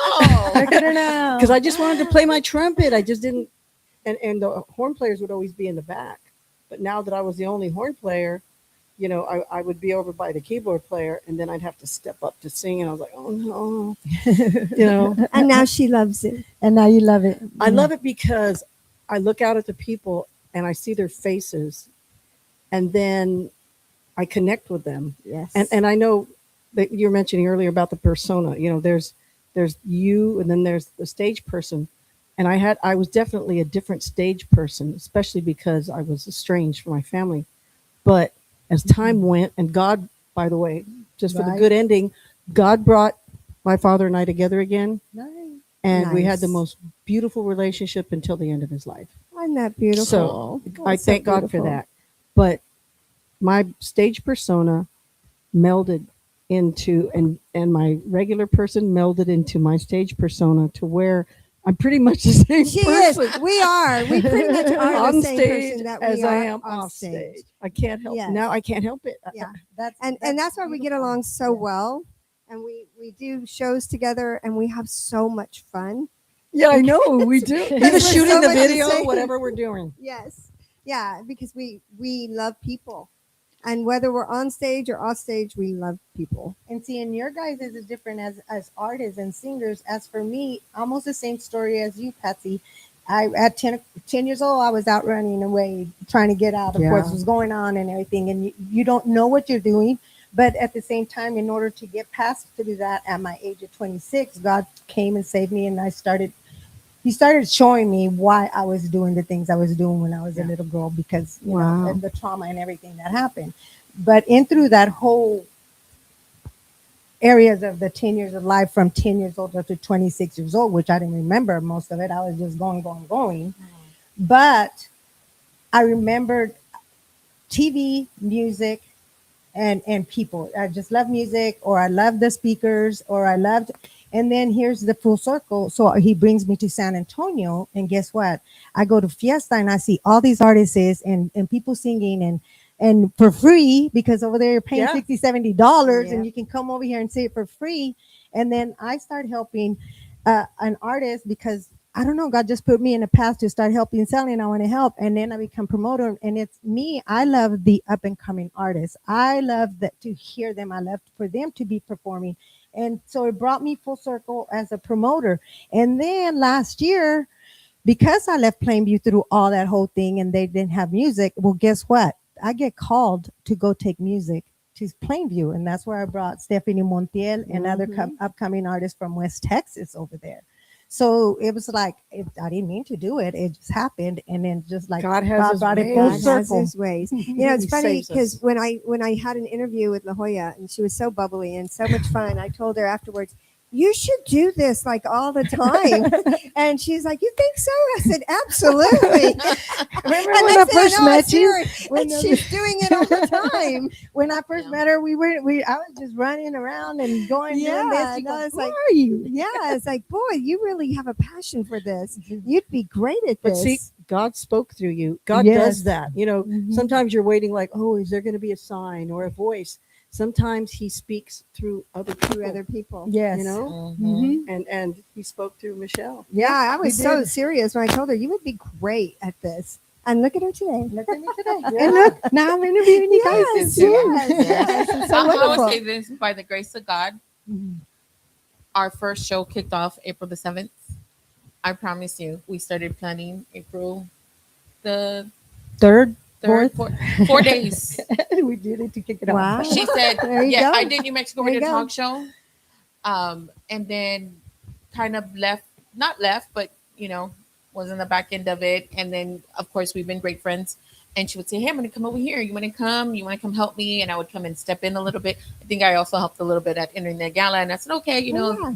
I couldn't know. Because I just wanted to play my trumpet. I just didn't. And the horn players would always be in the back. But now that I was the only horn player, I would be over by the keyboard player, and then I'd have to step up to sing, and I was like, oh no, And now she loves it. And now you love it. I love it because I look out at the people and I see their faces, and then I connect with them. Yes. And I know that you were mentioning earlier about the persona. You know, there's you, and then there's the stage person. And I was definitely a different stage person, especially because I was estranged from my family. But as time went, and God, by the way, just for the Right. good ending, God brought my father and I together again, Nice. and we had the Nice. most beautiful relationship until the end of his life. Isn't that beautiful? So I That's so thank God for beautiful. that. But my stage persona melded into, and my regular person melded into my stage persona, to where I'm pretty much the same She person. is. We are. We pretty much are on the same stage person that as we I are am off off stage. stage. I can't help Yes. now. I can't help it. Yeah. That's And that's why we get beautiful. along so well. And we do shows together and we have so much fun. Yeah, I know we do. Because Either we're shooting so the much the video, same. whatever we're doing. Yes. Yeah, because we love people. And whether we're on stage or off stage, we love people. And see, in your guys is different as artists and singers. As for me, almost the same story as you, Patsy. I at 10 years old, I was out running away, trying to get out of what was going on and everything. And you don't know what you're doing. But at the same time, in order to get past through that at my age of 26, God came and saved me. And he started showing me why I was doing the things I was doing when I was a little girl, because, you know, and the trauma and everything that happened. But in through that whole areas of the 10 years of life, from 10 years old up to 26 years old, which I didn't remember most of it. I was just going. But I remembered TV, music, and people. I just love music, or I love the speakers, or I loved. And then here's the full circle. So he brings me to San Antonio, and guess what? I go to Fiesta and I see all these artists and people singing and for free, because over there you're paying Yeah. $60, $70 Yeah. and you can come over here and see it for free. And then I start helping an artist, because I don't know, God just put me in a path to start helping selling. I want to help. And then I become promoter. And it's me. I love the up and coming artists. I love that to hear them. I love for them to be performing. And so it brought me full circle as a promoter. And then last year, because I left Plainview through all that whole thing and they didn't have music, well, guess what? I get called to go take music to Plainview. And that's where I brought Stephanie Montiel and other upcoming artists from West Texas over there. So it was like, I didn't mean to do it. It just happened. And then just like God has his brought it ways. full God has circle. His ways. You know, it's He funny saves because us. when I had an interview with La Joya and she was so bubbly and so much fun, I told her afterwards, you should do this like all the time. And she's like, you think so? I said, absolutely. Remember And when I next thing first know, I met see you? her, and she's doing it all the time. When I first met her, I was just running around and going doing this. She goes, Who like, are you? yeah, it's like, boy, you really have a passion for this. You'd be great at But this. see, God spoke through you. God Yes. does that. You know, sometimes you're waiting like, oh, is there going to be a sign or a voice? Sometimes he speaks through other people. through other people. You know? And he spoke through Michelle. Yeah, I was He so did. serious when I told her you would be great at this. And look at her today. Look at me today. And look, now I'm interviewing you guys. Yes, Yes. It's so I wonderful. would say this: by the grace of God, our first show kicked off April the 7th. I promise you, we started planning April the Third, 4 days. We did it to kick it Wow. off. She said, There you "Yeah, go. I did New Mexico. There We you did a go. talk show." And then kind of not left, but was in the back end of it. And then, of course, we've been great friends. And she would say, "Hey, I'm going to come over here. You want to come? You want to come help me?" And I would come and step in a little bit. I think I also helped a little bit at Internet Gala. And I said, "Okay,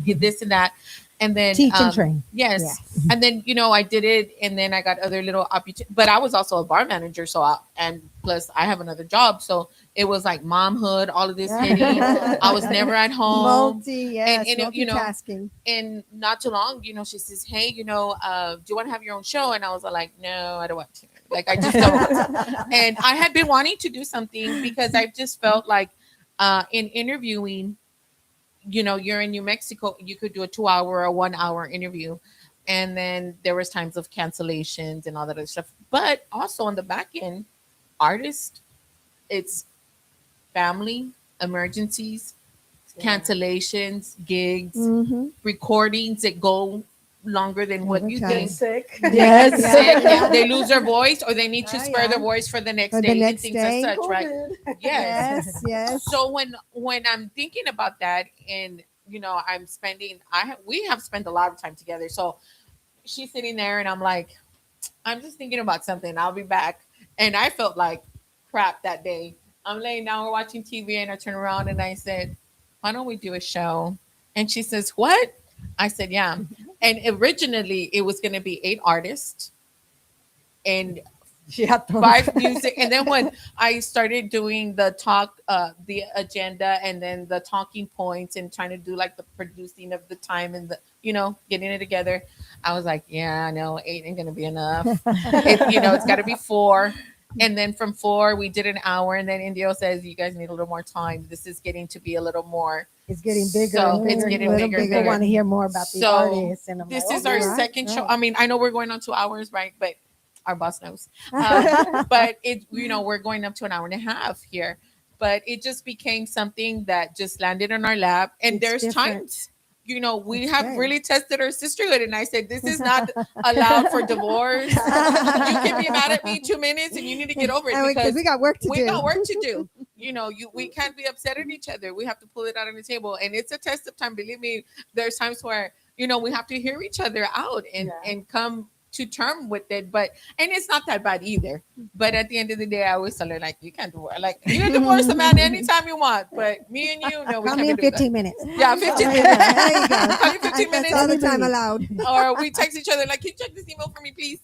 get this and that." And then Teach and train. Yes. Yes. And then, I did it. And then I got other little opportunities. But I was also a bar manager. And plus I have another job. So it was like momhood, all of this hitting. I was never at home. Multitasking. And not too long, she says, "Hey, do you want to have your own show?" And I was like, "No, I don't want to. Like, I just don't want to." And I had been wanting to do something because I just felt like in interviewing, you're in New Mexico, you could do a 2-hour or 1-hour interview. And then there was times of cancellations and all that other stuff. But also on the back end, artists, it's family, emergencies, cancellations, gigs, recordings that go, longer than what you Okay. think. Sick. Yes. And they lose their voice, or they need to Oh, spare yeah. their voice for the next For the day and next things day. as such, right? Yes. Yes, yes. So when I'm thinking about that, and I'm spending, we have spent a lot of time together. So she's sitting there, and I'm like, I'm just thinking about something. I'll be back. And I felt like crap that day. I'm laying down, we're watching TV, and I turn around and I said, why don't we do a show? And she says, what? I said, yeah. And originally it was going to be 8 artists and Yeah, 5 music. And then when I started doing the agenda and then the talking points and trying to do like the producing of the time and getting it together, I was like, yeah, no, 8 ain't gonna be enough. It's got to be 4. And then from 4, we did an hour. And then Indio says, you guys need a little more time. This is getting to be a little more. It's getting bigger. So and it's bigger, getting little bigger and People bigger. want to hear more about the So artists. And I'm This like, is our okay, second show. right. I mean, I know we're going on 2 hours, right? But our boss knows. But we're going up to an hour and a half here. But it just became something that just landed in our lap. And It's there's different. times, we It's have good. really tested our sisterhood. And I said, this is not allowed for divorce. You can be mad at me 2 minutes and you need to get over it And because we got work to we do. got work to do. We can't be upset at each other. We have to pull it out on the table. And it's a test of time. Believe me, there's times where, we have to hear each other out and come to term with it. And it's not that bad either. But at the end of the day, I always tell her, like, you can't divorce. Like, you can divorce a man anytime you want. But me and you, no, we Call can't me in do that. 15 minutes. Yeah, 15 There you minutes. go. There you go. Call you 15 minutes. That's all the time allowed. Or we text each other like, can you check this email for me, please?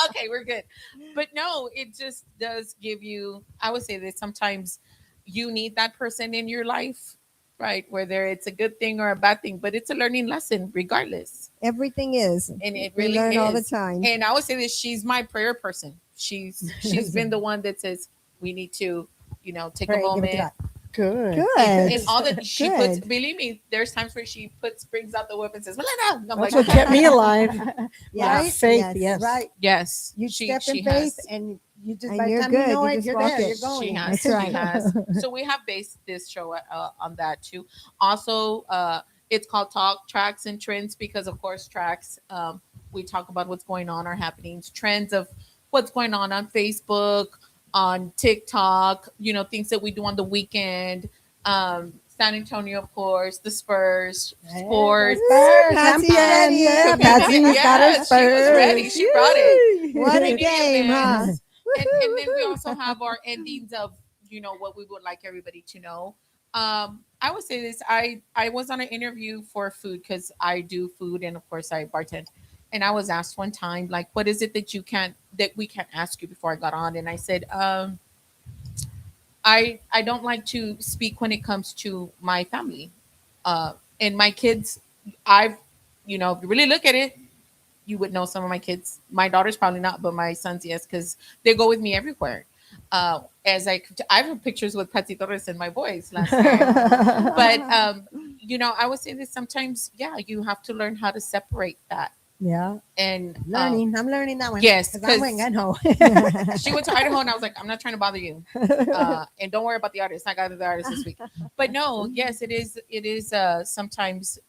Okay, we're good. But no, it just does give you, I would say that sometimes you need that person in your life, right? Whether it's a good thing or a bad thing, but it's a learning lesson regardless. Everything is. And it We really learn is. all the time. And I would say that she's my prayer person. She's been the one that says we need to, take Pray, a give it to moment. God. Good. Good. And all that she puts, Good. believe me, there's times where she brings out the whip and says, well, I'm That's like, what kept me alive. Yeah. Right? Faith, yes. Right. yes, You she step in she faith has. and you just And by the you're time good. you know You it, just you're walk there. it. You're going. She has. That's She right. has. So we have based this show on that too. Also, it's called Talk Tracks and Trends because, of course, tracks. We talk about what's going on, our happenings, trends of what's going on Facebook, on TikTok. Things that we do on the weekend. San Antonio, of course, the Spurs, sports. Spurs, Patsy's champion. ready. Yeah, Community. Patsy's got her Yes, she was Spurs. ready. She brought it. What a Community game, huh? events. And then we also have our endings of what we would like everybody to know. I would say this. I was on an interview for food because I do food and of course I bartend. And I was asked one time, like, what is it that we can't ask you before I got on? And I said, I don't like to speak when it comes to my family. And my kids, if you really look at it, you would know some of my kids. My daughter's probably not, but my sons, yes, because they go with me everywhere. As I have pictures with Patsy Torres and my boys last year. But I would say that sometimes, yeah, you have to learn how to separate that. Yeah. And I'm learning that one. yes, because I went home. she went to Idaho, and I was like, I'm not trying to bother you, and don't worry about the artist. I got the artist this week. But no, yes, it is. It is sometimes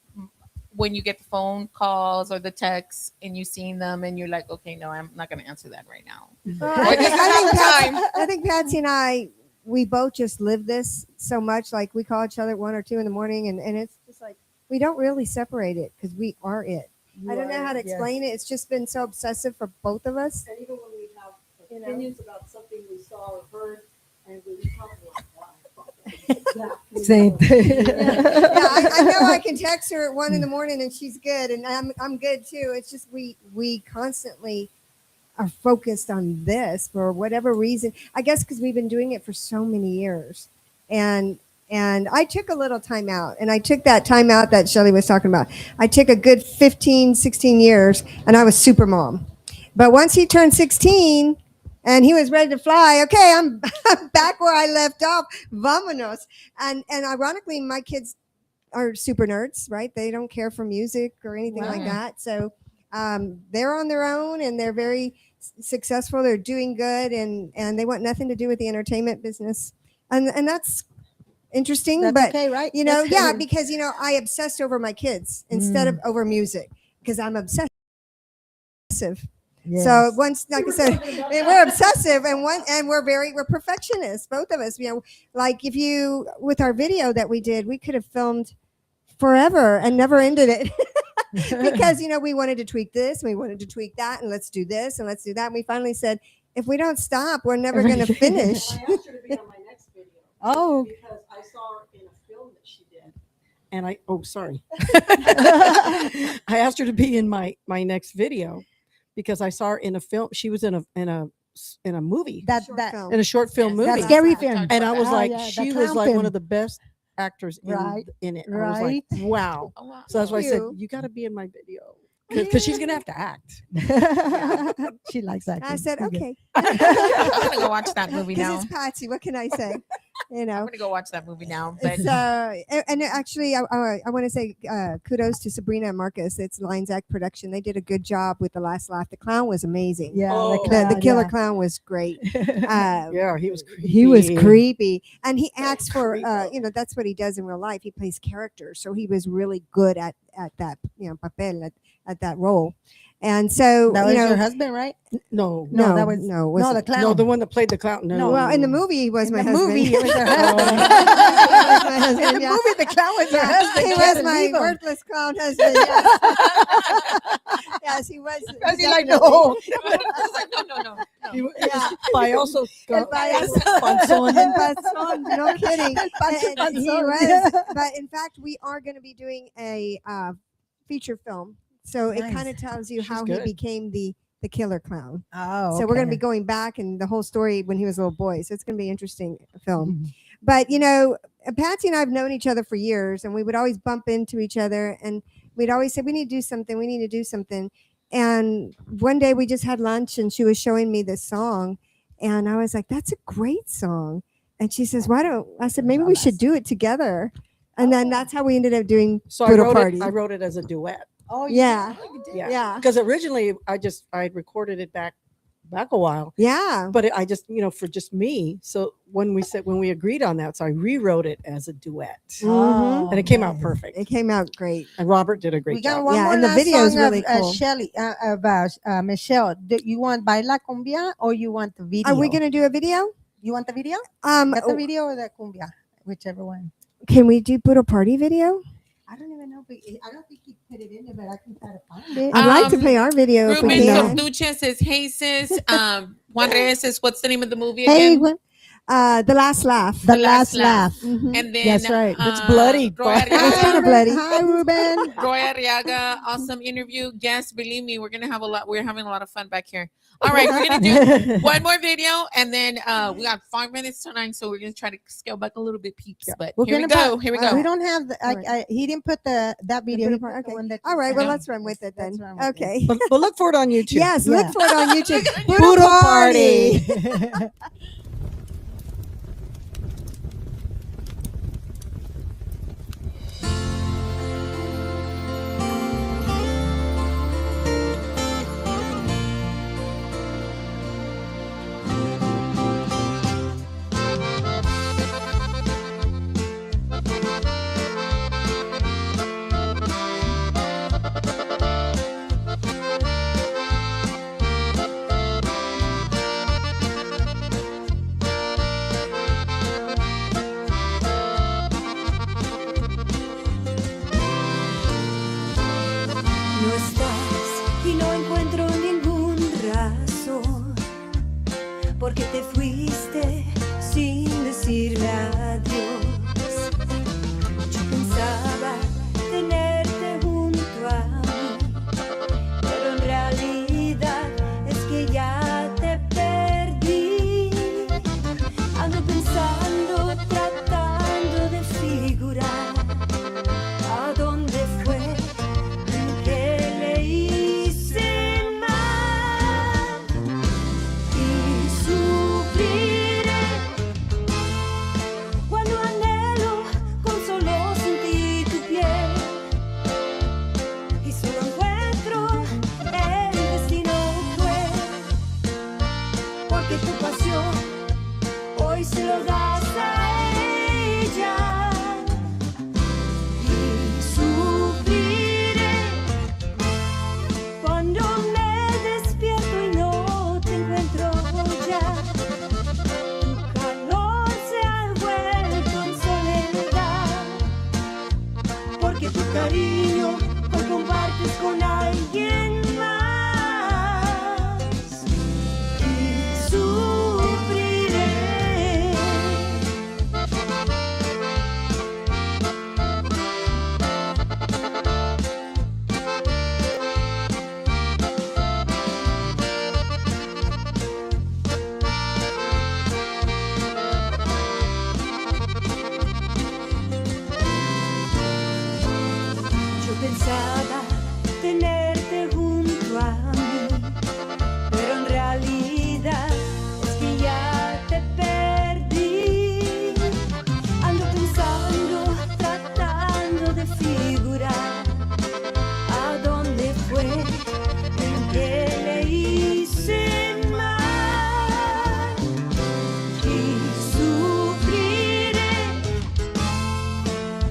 when you get the phone calls or the texts and you seen them and you're like, okay, no, I'm not going to answer that right now. I think Patsy and I, we both just live this so much. Like we call each other at 1 or 2 in the morning, and it's just like we don't really separate it because we are it. I don't know how to explain it. It's just been so obsessive for both of us. And even when we have opinions about something we saw or heard, and we talk about Same thing. Yeah, I know I can text her at 1 in the morning and she's good, and I'm good too. It's just we constantly are focused on this for whatever reason. I guess because we've been doing it for so many years, and I took a little time out, and I took that time out that Shelly was talking about. I took a good 15, 16 years, and I was super mom. But once he turned 16 and he was ready to fly, okay, I'm back where I left off. Vamonos. And ironically, my kids are super nerds, right? They don't care for music or anything like that. So they're on their own, and they're very successful. They're doing good, and they want nothing to do with the entertainment business. And that's interesting. That's but okay, right? you know, That's yeah, good. because I obsessed over my kids instead of over music. because I'm obsessive. Yes. So once, like I said, we're obsessive and we're perfectionists, both of us. Like if you with our video that we did, we could have filmed forever and never ended it. Because we wanted to tweak this, we wanted to tweak that, and let's do this and let's do that. And we finally said, if we don't stop, we're never going to finish. I asked her to be on my next video. Oh. Because I saw her in a film that she did. And sorry. I asked her to be in my next video because I saw her in a film. She was in a movie. In a short film movie. That scary film. And I was like, yeah, she the was clown like film. one of the best actors in it. I was like, wow. Oh, wow. So that's why I said, you got to be in my video. Because she's going to have to act. She likes that. I said, okay. I'm gonna go watch that movie now. Because it's Patsy. What can I say? I'm gonna go watch that movie now. But So, and actually, I want to say kudos to Sabrina and Marcus. It's Lines Act Production. They did a good job with The Last Laugh. The clown was amazing. Yeah, The killer clown was great. Yeah, he was creepy. He was creepy, and he acts for that's what he does in real life. He plays characters, so he was really good at that papel at that role. And so That was your husband, right? No, that was the clown. No, the one that played the clown. No, well, in the movie, he was my husband. Movie, it was her husband. My husband, In the yeah. movie, the clown was her husband. He Can't was my believe him. worthless clown husband. Yes, yes he was. Because he like, definitely. no. no. Yeah. Payaso. Panzón. No kidding. Panzón. And he was. But in fact, we are going to be doing a feature film. So it Nice. kind of tells you how good. he became the killer clown. Oh, So we're going to be going back and the whole story when he was a little boy. So it's going to be an interesting film. Mm-hmm. But Patsy and I have known each other for years, and we would always bump into each other, and we'd always say, we need to do something. We need to do something. And one day we just had lunch, and she was showing me this song, and I was like, that's a great song. And she says, I said, maybe we should do it together. And then that's how we ended up doing So Poodle Party. I wrote it as a duet. Oh, Yeah. Yeah. Because originally I recorded it back a while, Yeah. but I just, for just me. So when we agreed on that, so I rewrote it as a duet, Mhm. and it came out perfect. It came out great. And Robert did a great We got job. one Yeah, more and the last video is song really of cool. Shelly, Michelle. Do you want Baila Cumbia or you want the video? Are we going to do a video? You want the video? Got the video or the cumbia? Whichever one. Can we do Poodle Party video? I don't even know. I don't think he put it in there, but I can try to find it. I'd like to play our video if we Ruben can. Duche says, "Hey sis." Juan Reyes says, "What's the name of the movie Hey, again?" The Last Laugh. The last laugh. Mhm. And then That's right. It's bloody. Roy It's kind Arriaga, of bloody. Hi, Ruben. Roy Arriaga, awesome interview. Yes, believe me, we're having a lot of fun back here. All right, we're gonna do one more video, and then we got 5 minutes to 9, so we're gonna try to scale back a little bit, peeps. But We're here we gonna go. put- Here we go. We don't have the. He didn't put that video. He put the Okay. one that All right. Well, Yeah. let's run with it then. Let's run with it. Okay. But look for it on YouTube. Yes. Yeah. Look for it on YouTube. Poodle Party. porque tu cariño hoy compartes con alguien más y sufriré. Yo pensaba tenerte junto a mí, pero en realidad es que ya te perdí. Ando pensando, tratando de figurar a dónde fue, en qué le hice mal y sufriré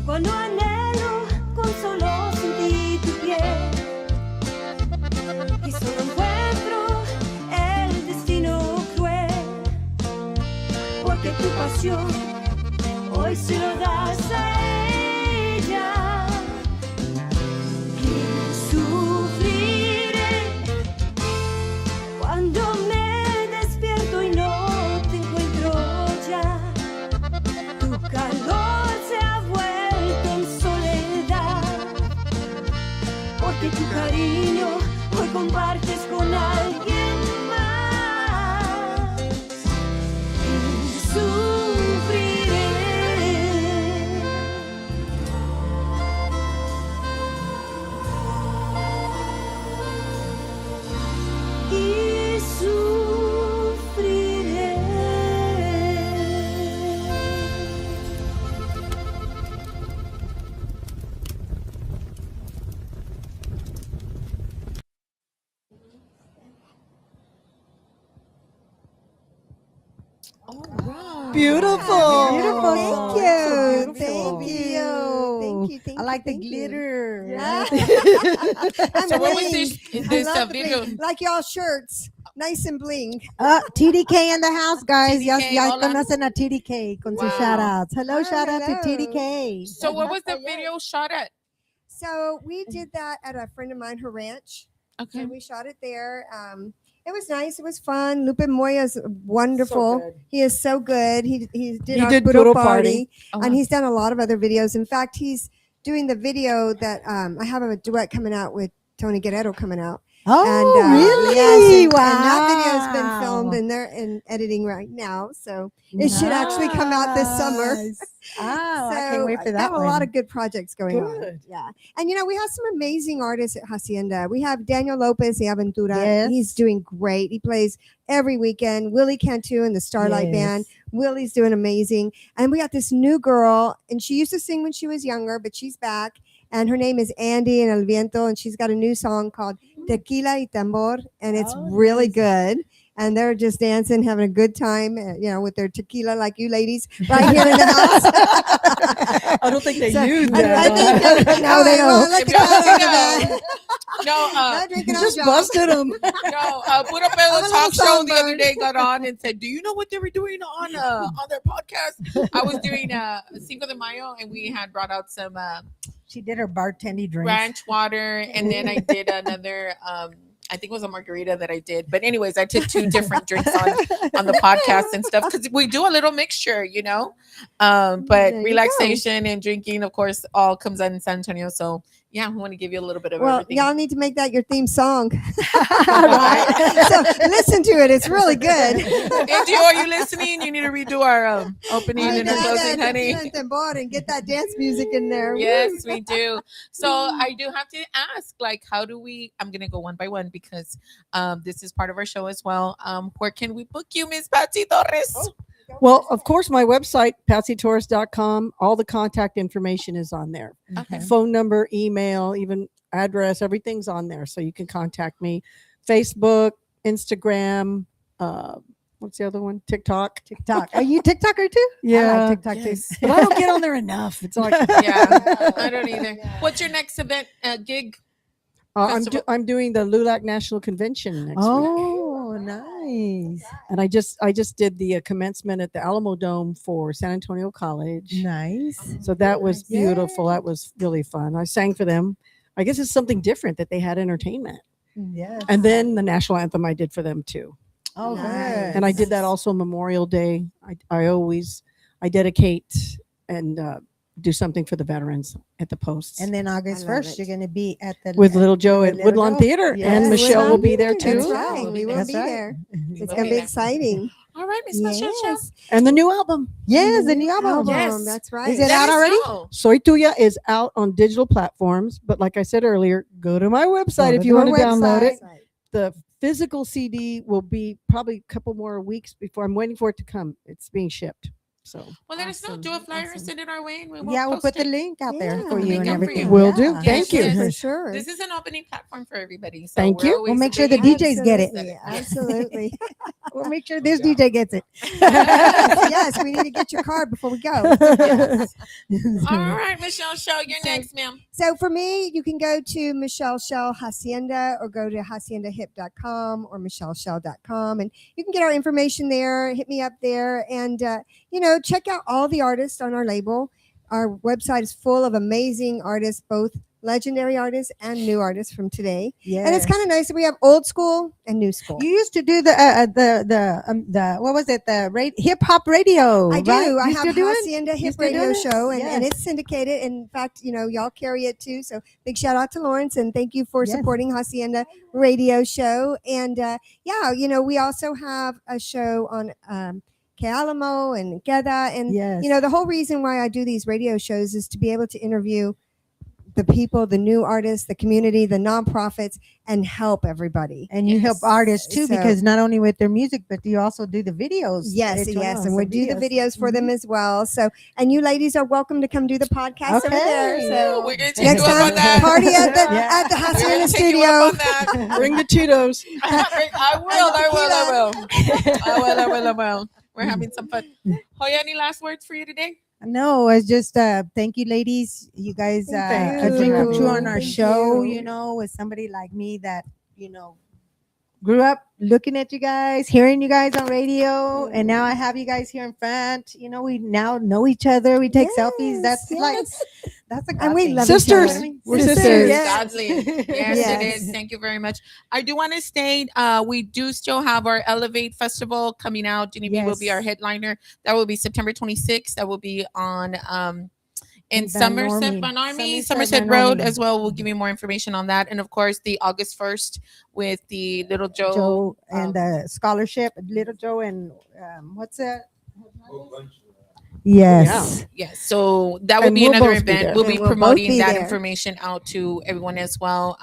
cuando anhelo con solo sentir tu piel y solo encuentro el destino cruel, porque tu pasión hoy se lo das a ella y sufriré cuando me despierto y no te encuentro ya. Tu calor se ha vuelto en soledad, porque tu cariño hoy compartes con alguien más y sufriré. Y sufriré. All right. Beautiful. Beautiful. Thank you. So beautiful. Thank you. Thank you. Thank I like the thank you. glitter. Yeah. So what was bling. this I love the video? bling. Like y'all shirts, nice and bling. TDK in the house, guys. Ya TDK, hola. conocen a TDK con sus Wow. shout outs. Hello, Oh, shout out to hello. TDK. So what was the video shot at? So we did that at a friend of mine, her ranch. Okay. And we shot it there. It was nice. It was fun. Lupe Moya is wonderful. good. He is so good. He did He our did Puro Puro party, Oh, and wow. he's done a lot of other videos. In fact, he's doing the video that I have a duet coming out with Tony Guerrero coming out. Oh, And, really? Yes, and Wow. that video has been filmed and they're in editing right now. So it should actually come out this summer. Nice. Oh, I can't So wait for we that have a one. lot of good projects going on. Good. Yeah. And we have some amazing artists at Hacienda. We have Daniel Lopez de Aventura. Yes. He's doing great. He plays every weekend. Willie Cantu and the Starlight Yes. Band. Willie's doing amazing. And we got this new girl, and she used to sing when she was younger, but she's back. And her name is Andy and El Viento, and she's got a new song called Tequila y Tambor, and it's Oh, really nice. good. And they're just dancing, having a good time, with their tequila, like you ladies, right here in the house. I don't think they So, knew I that. think no, they don't. Look If at y'all that. No, Not drinking on Just job. busted them. no. Puro I'm Pelo a talk little show the other sunburned. day got on and said, "Do you know what they were doing on their podcast?" I was doing Cinco de Mayo, and we had brought out some She did her bartending drinks. ranch water, and then I did another. I think it was a margarita that I did. But anyways, I took 2 different drinks on the podcast and stuff because we do a little mixture, But There you relaxation and drinking, of course, all comes out in San Antonio. So yeah, I want to give you a little bit of Well, everything. y'all need to make that your theme song. Right? So listen to it. It's really good. If are you listening? You need to redo our opening and our closing, honey. And get that dance music in there. Yes, we do. So I do have to ask, like, how do we? I'm gonna go one by one because this is part of our show as well. Where can we book you, Miss Patsy Torres? Well, of course, my website, patsytorres.com, all the contact information is on there. Okay. Phone number, email, even address, everything's on there. So you can contact me. Facebook, Instagram, what's the other one? TikTok. TikTok. Are you TikToker too? I Yeah. like TikTok Yes. too. But I don't get on there enough. It's like Yeah, I don't either. What's your next event gig? Festival. I'm doing the LULAC National Convention next week. Oh, nice. And I just did the commencement at the Alamo Dome for San Antonio College. Nice. So that was beautiful. That was really fun. I sang for them. I guess it's something different that they had entertainment. Yes. And then the national anthem I did for them too. Oh, Nice. good. And I did that also Memorial Day. I dedicate and do something for the veterans at the posts. And then August I love 1st, it. you're going to be at the with Little Joe at Little Woodlawn Joe. Theater, Yes. and Michelle will be there That's too. right. We will That's be right. there. We It's will going to be be there. exciting. All right, Miss Michelle. Yes. And the new album, Yes, the new album. Yes. That's right. Is it Let out us already? know. Soy Tuya, is out on digital platforms. But like I said earlier, go to my website if you want to download it. The physical CD will be probably a couple more weeks before. I'm waiting for it to come. It's being shipped. So Well, let us know. Do a flyer, send it our way, and we will Yeah, we'll post put the it. link out there Yeah. for We'll you link and out for everything. you. Will do. Yeah. Thank you. Yes. For sure. This is an opening platform for everybody. So Thank we're you. always We'll make sure the available. DJs get it. Absolutely. Absolutely. We'll make sure this DJ gets it. Yes, we need to get your card before we go. All right, Michelle Show, you're next, ma'am. So for me, you can go to Michelle Shell Hacienda or go to haciendahip.com or michelleshell.com and you can get our information there. Hit me up there and, check out all the artists on our label. Our website is full of amazing artists, both legendary artists and new artists from today. Yes. And it's kind of nice that we have old school and new school. You used to do the what was it, the hip hop radio? I do. right? I You have still do it? Hacienda You Hip still do Radio it? Show, and Yes. it's syndicated. In fact, y'all carry it too. So big shout out to Lawrence, and thank you for Yes. supporting Hacienda Radio Show. And we also have a show on Que Alamo and Queda. And, Yes. the whole reason why I do these radio shows is to be able to interview the people, the new artists, the community, the nonprofits, and help everybody. And you help Yes. artists too, So- because not only with their music, but you also do the videos. Yes, They turn yes, on and we some do the videos for them as well. So, and you ladies are welcome to come do the podcast over there. Okay. So We're going to take next you up time, on that. party at the Yeah. at the We're Hacienda going to take you studio. up on that. bring the Cheetos. I will. We're having some fun. Hoya, any last words for you today? No, it's just thank you, ladies. You guys Thank a dream come you. true on our Thank show. you. With somebody like me that grew up looking at you guys, hearing you guys on radio, and now I have you guys here in front. We now know each other. We take selfies. That's Yes. that's a And we God love thing. each Sisters. other. We're Sisters, sisters. Yes. Godly. Yes, Yes. it is. Thank you very much. I do want to state we do still have our Elevate Festival coming out. Jenny B will be Yes. our headliner. That will be September 26th. That will be on in In Van Somerset, Normie. Van Army, Somerset, Somerset Van Road Normie. as well. We'll give you more information on that. And of course, the August 1st with the Little Joe. Joe and the scholarship, Little Joe, and what's that? Yes. Yes, so that will And be we'll another both be event. there. We'll And be we'll both promoting be that there. information out to everyone as well.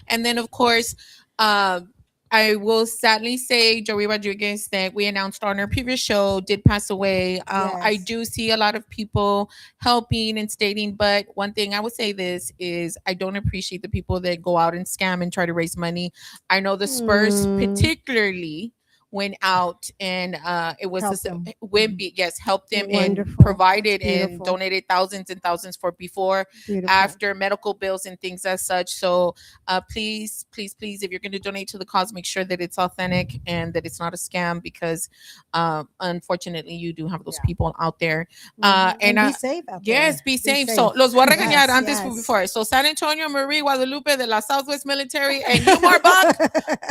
And then of course, I will sadly say Joey Rodriguez that we announced on our previous show did pass away. I Yes. do see a lot of people helping and stating, but one thing I would say this is I don't appreciate the people that go out and scam and try to raise money. I know the Spurs particularly went out and it was Helped them. Wimby, yes, helped them and Wonderful. provided and Beautiful. donated thousands and thousands for before, Beautiful. after medical bills and things as such. So please, please, please, if you're going to donate to the cause, make sure that it's authentic and that it's not a scam, because unfortunately you do have those people out there. And And be safe out there. yes, be safe. So los voy a regañar Yes, antes yes. before. So San Antonio, Marie, Guadalupe de la Southwest Military, and you, Marbach,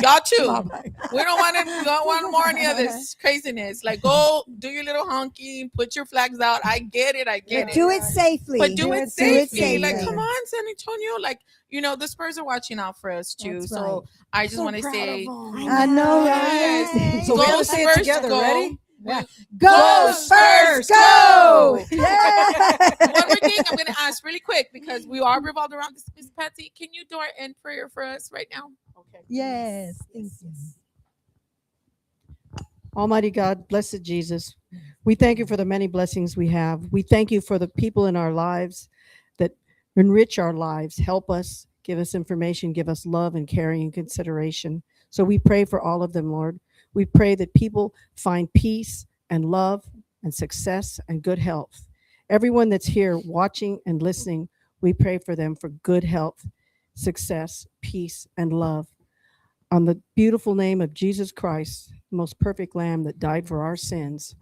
y'all too. We don't want more any of this craziness. Like, go do your little honky, put your flags out. I get it. Do it safely. But do it Do it safely. Like, safely. come on, San Antonio. Like, the Spurs are watching out for us too. That's so I just want to say, I know, right? yes. So we're Go gonna say it Spurs, together. go. Ready? Go Spurs, go! Yeah. One more thing I'm going to ask really quick, because we are revolved around this. Miss Patsy, can you do our end prayer for us right now? Okay. Yes. Thank you. Almighty God, blessed Jesus, we thank you for the many blessings we have. We thank you for the people in our lives that enrich our lives, help us, give us information, give us love and caring and consideration. So we pray for all of them, Lord. We pray that people find peace and love and success and good health. Everyone that's here watching and listening, we pray for them for good health, success, peace, and love. on the beautiful name of Jesus Christ, the most perfect Lamb that died for our sins.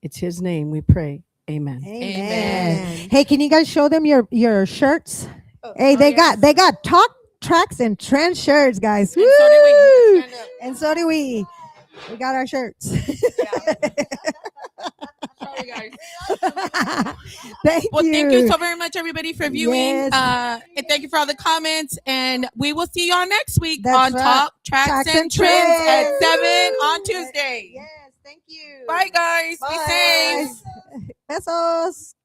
It's His name we pray. Amen. Amen. Hey, can you guys show them your shirts? Hey, they got talk tracks and trend shirts, guys. And so did we. Woo! Stand up. And so do we. We got our shirts. Sorry, guys. Thank Well, you. thank you so very much, everybody, for viewing. Yes. And thank you for all the comments. And we will see y'all next week That's on right. Talk, Tracks, and Trends at 7 on Tuesday. Yes, thank you. Bye, guys. Be safe. Besos.